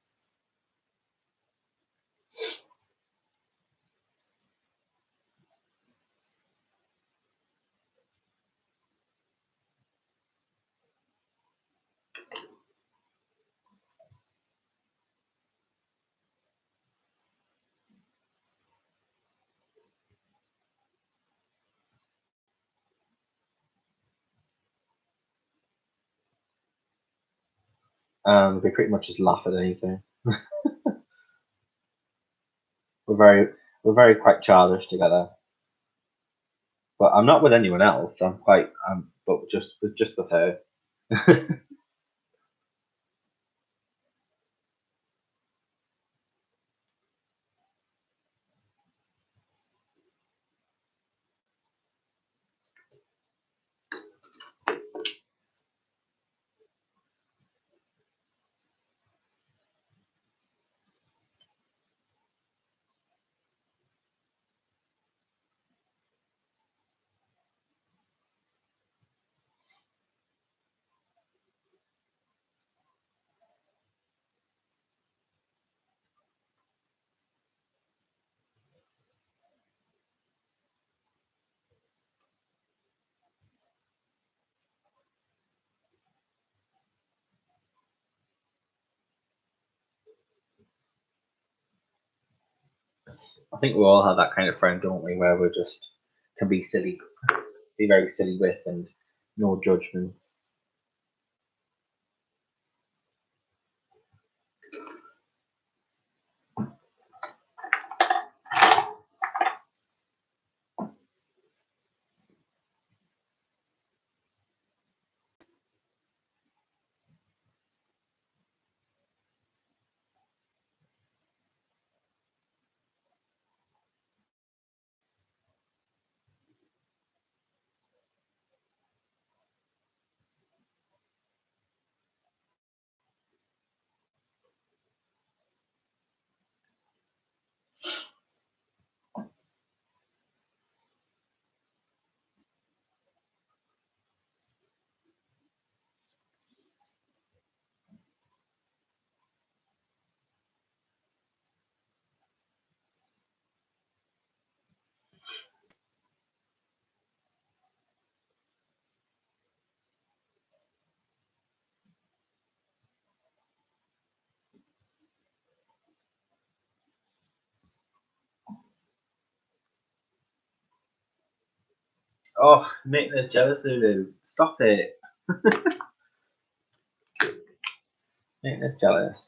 We pretty much just laugh at anything. We're very we're very quite childish together. But I'm not with anyone else. But just with her. I think we all have that kind of friend, don't we, where we're just can be silly, be very silly with, and no judgments. Oh, making us jealous, Lulu. Stop it. Making us jealous.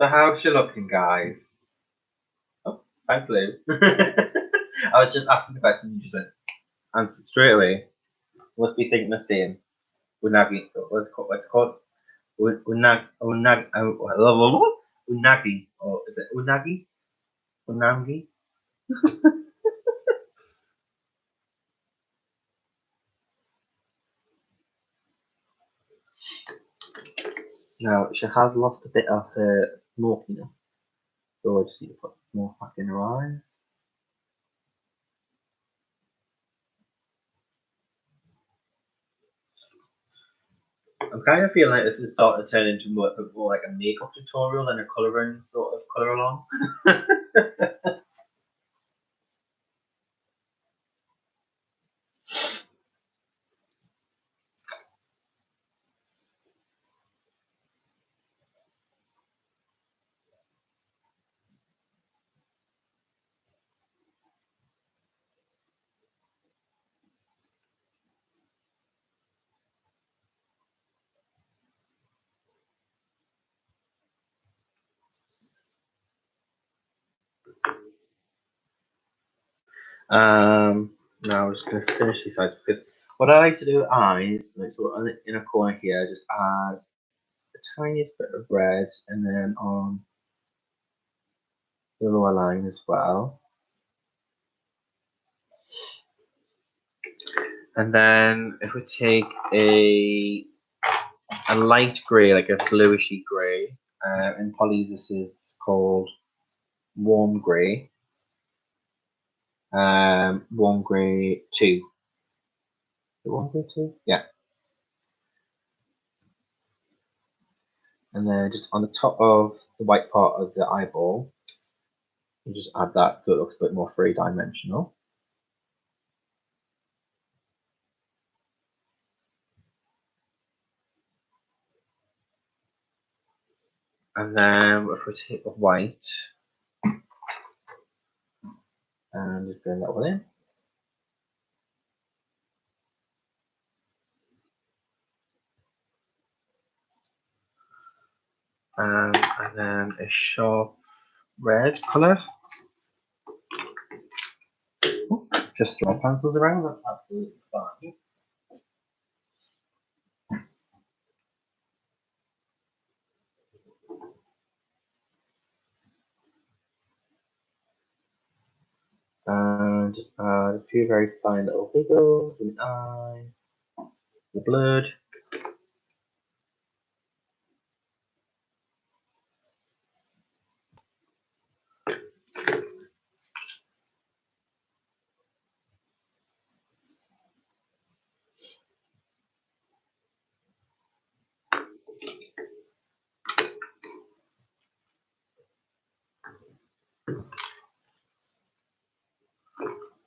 So how's she looking, guys? Oh, thanks, Lou. I was just asking the question, you just went answered straight away. Must be thinking the same. Unagi, what's it called? Unagi, or is it unagi? Unagi? Now, she has lost a bit of her smokiness, so I just need to put more back in her eyes. I'm kind of feeling like this is starting to turn into more like a makeup tutorial than a colouring sort of colour along. Now I'm just going to finish these eyes because what I like to do with eyes, like so in a corner here, just add the tiniest bit of red, and then on the lower line as well. And then if we take a light grey, like a bluishy grey, in Polly this is called warm grey. Warm grey 2. Warm grey 2? Yeah. And then just on the top of the white part of the eyeball, you just add that so it looks a bit more three-dimensional. And then if we take the white and just bring that one in. And then a sharp red colour. Just throw my pencils around, that's absolutely fine. And just add a few very fine little wiggles in the eye, the blood.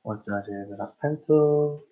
What did I do with that pencil?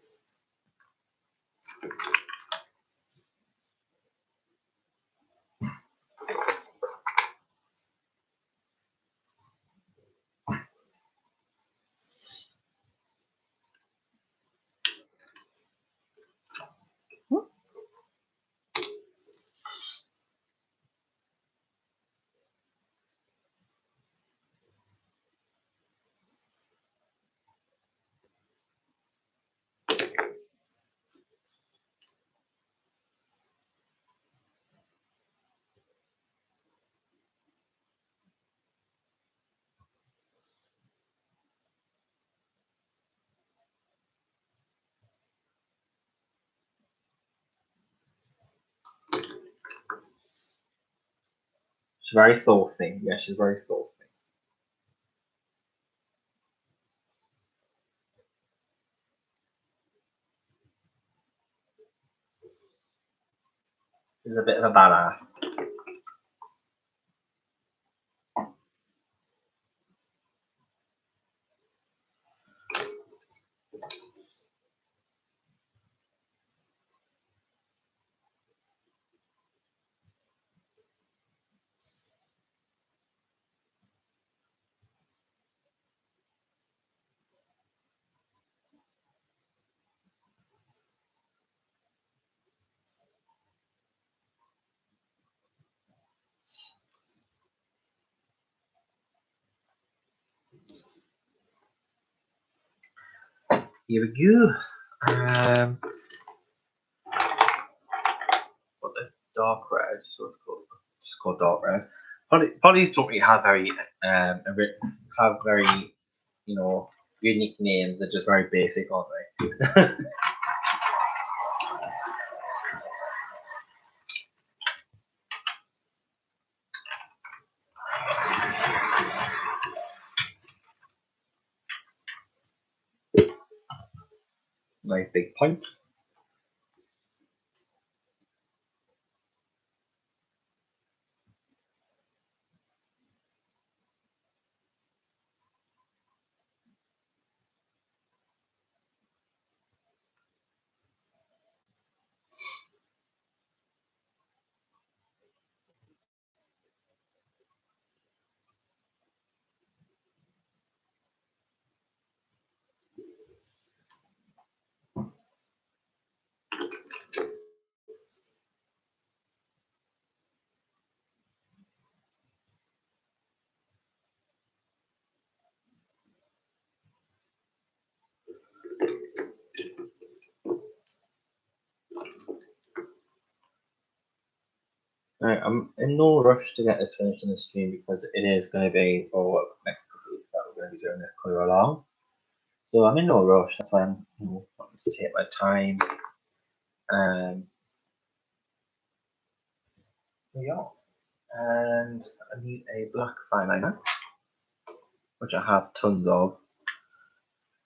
She's very saucy. Yeah, she's very saucy. She's a bit of a badass. Here we go. Got the dark red, so it's called, just called dark red. Polly's don't really have very you know, unique names. They're just very basic, aren't they? Nice big point. Right, I'm in no rush to get this finished in the stream because it is going to be for the next couple of weeks that we're going to be doing this clear along. So I'm in no rush. That's why I'm wanting to take my time. Yeah. And I need a black fineliner, which I have tons of.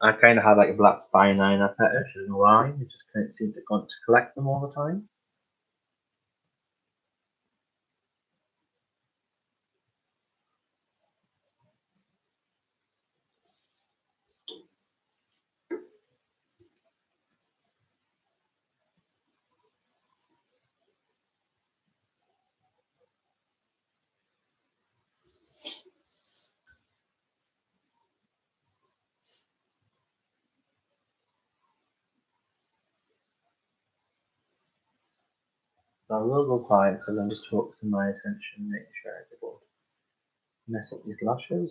I kind of have like a black fineliner fetish, I don't know why. I just kind of seem to want to collect them all the time. So I will go quiet because I'm just focusing my attention, making sure I don't mess up these lashes.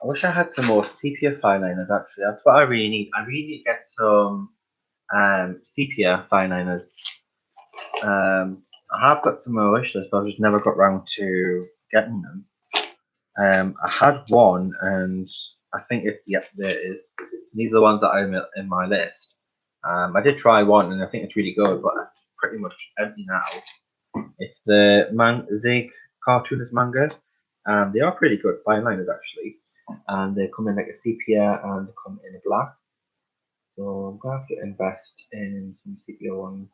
I wish I had some more sepia fineliners actually. That's what I really need. I really need to get some sepia fineliners. I have got some on my wish list, but I've just never got round to getting them. I had one, and I think it's there it is. These are the ones that I'm in my list. I did try one, and I think it's really good, but it's pretty much empty now. It's the Zig cartoonist manga. They are pretty good fineliners actually, and they come in like a sepia and they come in a black. So I'm gonna have to invest in some sepia ones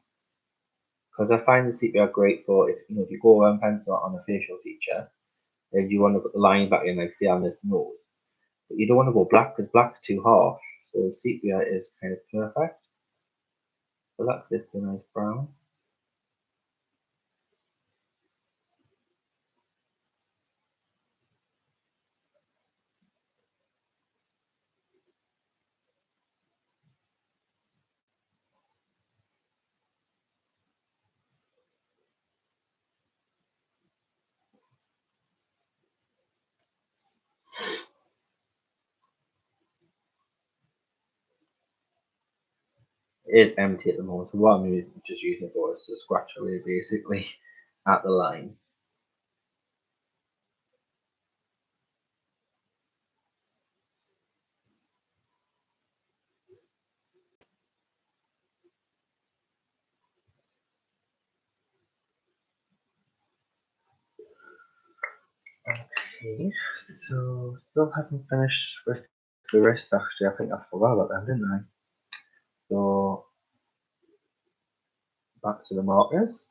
because I find the sepia great for if you go and pencil on a facial feature and you want to put the line back in like say on this nose, but you don't want to go black because black's too harsh. So sepia is kind of perfect. So that's it's a nice brown. It is empty at the moment. So what I'm just using it for is to scratch away basically at the line. Okay, so still haven't finished with the wrists actually. I think I forgot about them, didn't I? So back to the markers.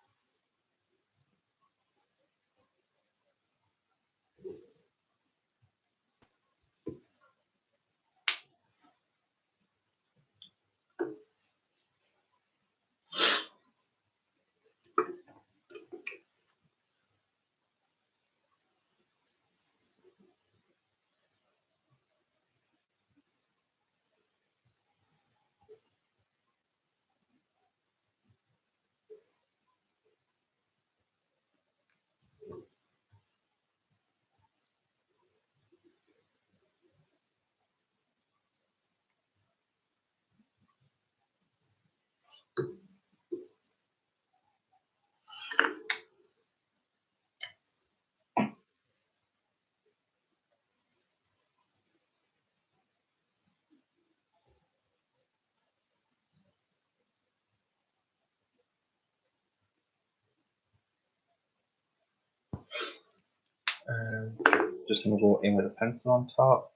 Just going to go in with a pencil on top.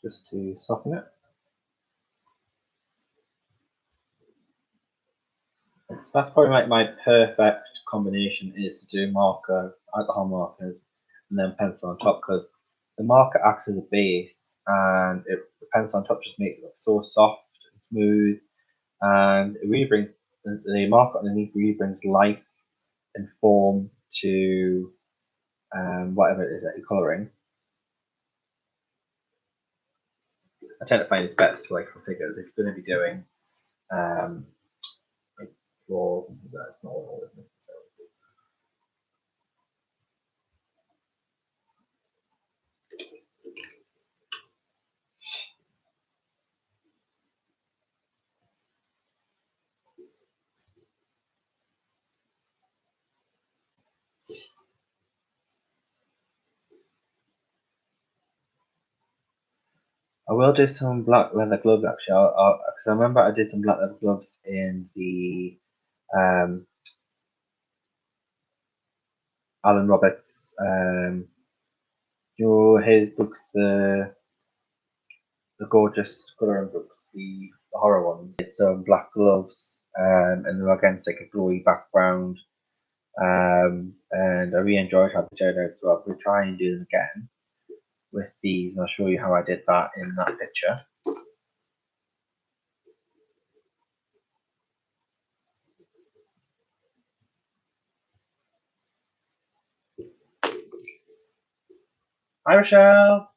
Just to soften it. That's probably like my perfect combination, is to do marker, alcohol markers, and then pencil on top, because the marker acts as a base and the pencil on top just makes it look so soft and smooth, and it really brings the marker underneath really brings life and form to whatever it is that you're colouring. I tend to find it's best for figures if you're going to be doing for that's not always necessary. I will do some black leather gloves actually, because I remember I did some black leather gloves in the Alan Roberts, his books, the gorgeous colouring books, the horror ones. It's some black gloves, and they're against like a glowy background, and I really enjoyed how they turned out. So I'll try and do them again with these, and I'll show you how I did that in that picture. Hi, Rochelle.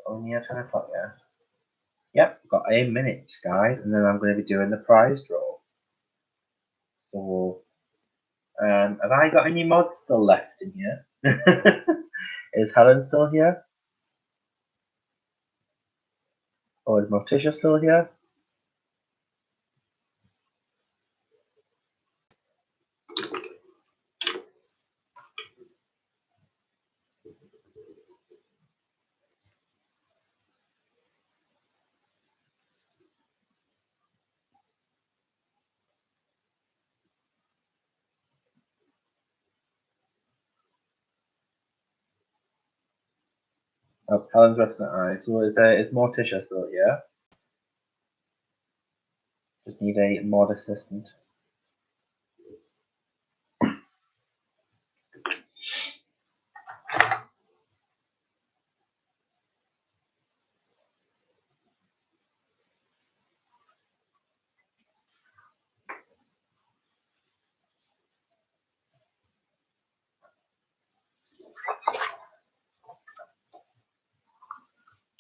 Only at 10 o'clock, yeah. Yep, got a minute, guys, and then I'm going to be doing the prize draw. So, have I got any mods still left in here? Is Helen still here? Or is Morticia still here? Oh, Helen's resting her eyes. So is Morticia still here? Just need a mod assistant.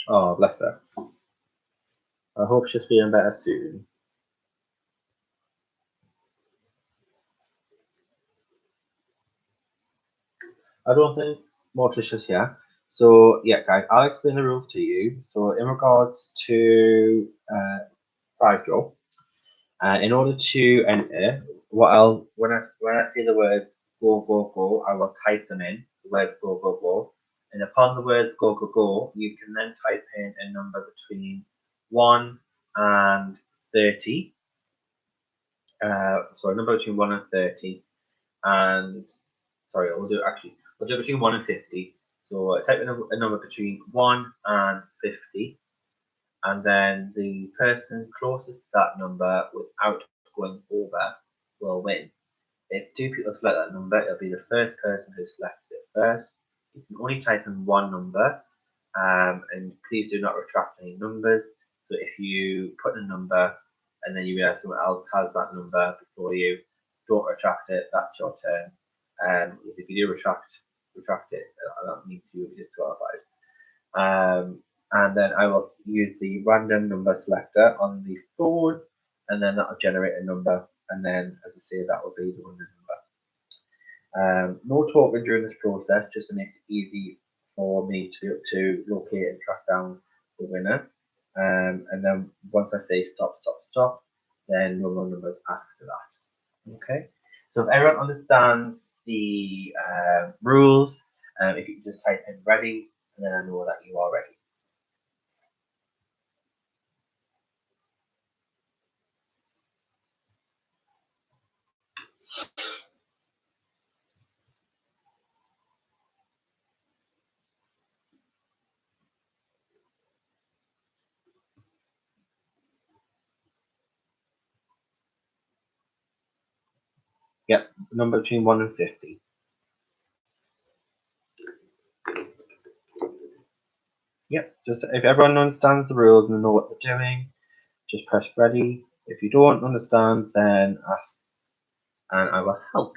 Oh, bless her. I hope she's feeling better soon. I don't think Morticia's here. So, yeah, guys, I'll explain the rules to you. So, in regards to prize draw, in order to enter, when I say the words go go go, I will type them in. The words go go go, and upon the words go go go, you can then type in a number between 1 and 30. So a number between 1 and 30, and sorry, we'll do between 1 and 50. So type in a number between 1 and 50, and then the person closest to that number without going over will win. If two people select that number, it'll be the first person who selected it first. You can only type in one number, and please do not retract any numbers. So if you put a number and then you realize someone else has that number before you, don't retract it. That's your turn. Because if you do retract it, that means you will be disqualified. And then I will use the random number selector on the phone, and then that will generate a number. And then, as I say, that will be the winning number. No talking during this process, just to make it easy for me to be able to locate and track down the winner. And then once I say stop, stop, stop, then no more numbers after that. Okay. So if everyone understands the rules, if you can just type in ready, and then I know that you are ready. Yep, number between 1 and 50. Yep, just if everyone understands the rules and know what they're doing, just press ready. If you don't understand, then ask and I will help.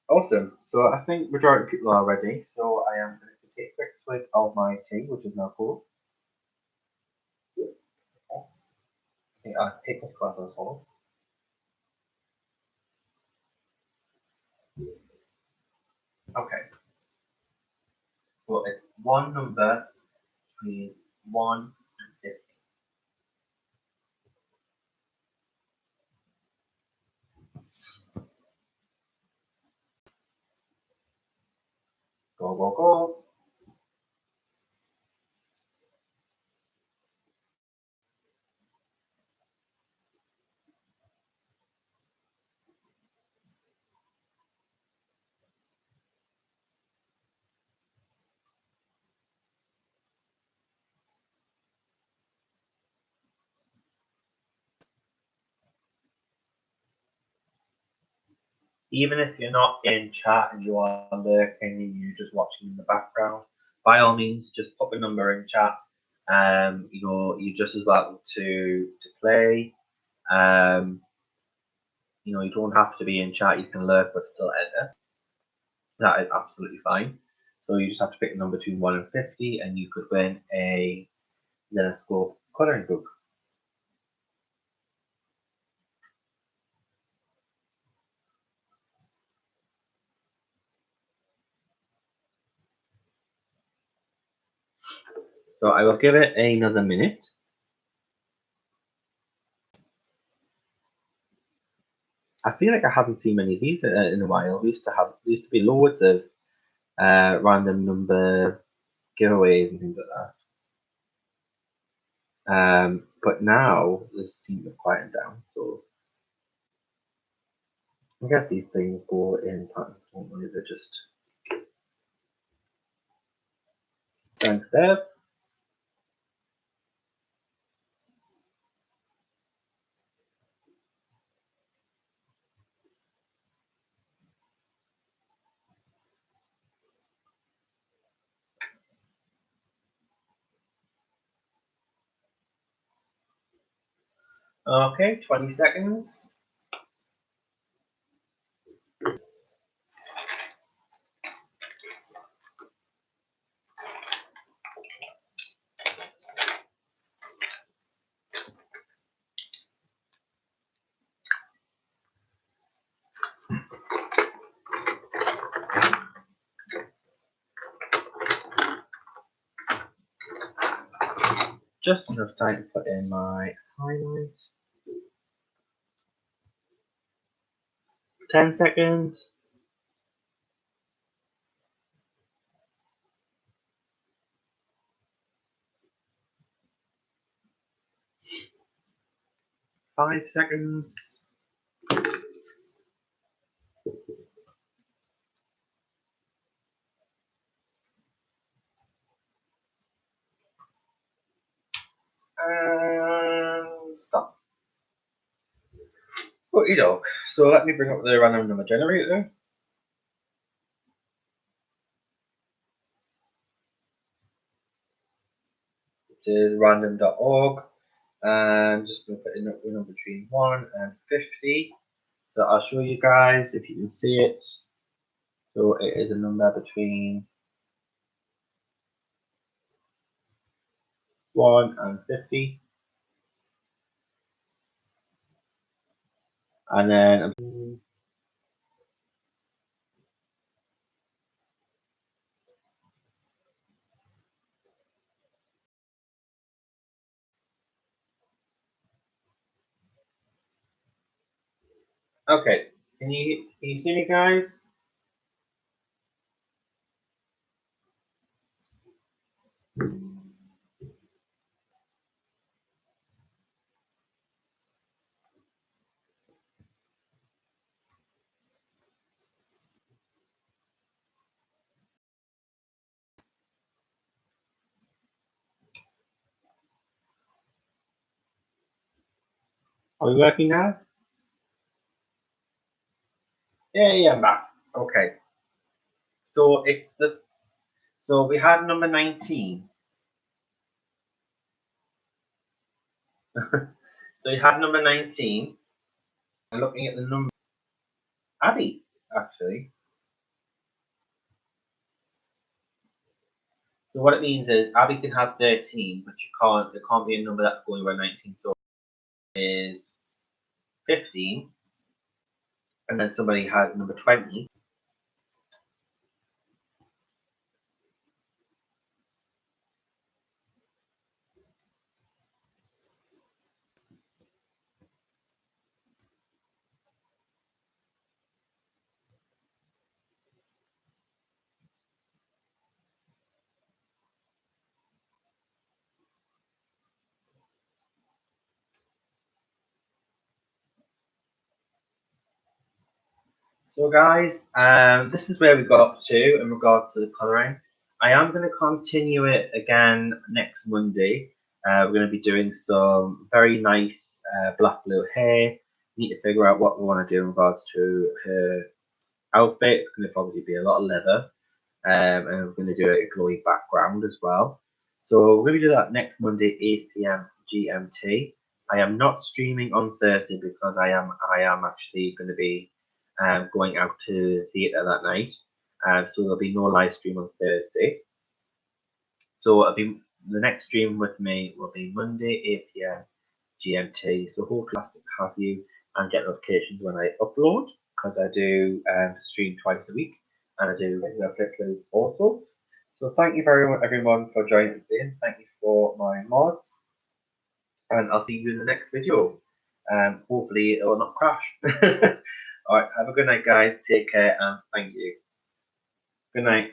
Awesome. So I think majority of people are ready. So I am going to take a quick swig of my tea, which is now cold. Okay, I'll take this glass as well. Okay. So it's one number between 1 and 50. Go, go, go. Even if you're not in chat and you are lurking and you're just watching in the background, by all means, just pop a number in chat. You're just as welcome to play. You don't have to be in chat. You can lurk but still enter. That is absolutely fine. So you just have to pick a number between 1 and 50, and you could win a Zenescope coloring book. So I will give it another minute. I feel like I haven't seen many of these in a while. We used to be loads of random number giveaways and things like that. But now this seems to have quieted down. So I guess these things go in patterns, don't they? They're just thanks, Deb. Okay, 20 seconds. Just enough time to put in my highlight. 10 seconds. Five seconds. And stop. Okie doke. So let me bring up the random number generator. Which is random.org. And just going to put in a number between 1 and 50. So I'll show you guys if you can see it. So it is a number between 1 and 50. And then okay, can you see me, guys? Are we working now? Yeah, I'm back. Okay. So so we had number 19. So you had number 19. I'm looking at the number Abby, actually. So what it means is Abby can have 13, but there can't be a number that's going by 19. So it is 15, and then somebody had number 20. So guys, this is where we got up to in regards to the colouring. I am going to continue it again next Monday. We're going to be doing some very nice black blue hair. Need to figure out what we want to do in regards to her outfit. It's going to probably be a lot of leather, and we're going to do a glowy background as well. So we're going to do that next Monday, 8 p.m. GMT. I am not streaming on Thursday because I am actually going to be going out to theatre that night. So there'll be no live stream on Thursday. So it'll be the next stream with me will be Monday, 8 p.m. GMT. So hopefully I'll have you and get notifications when I upload, because I do stream twice a week and I do regular clips also. So thank you very much everyone for joining us in. Thank you for my mods, and I'll see you in the next video. Hopefully it will not crash. Alright, have a good night guys, take care and thank you. Good night.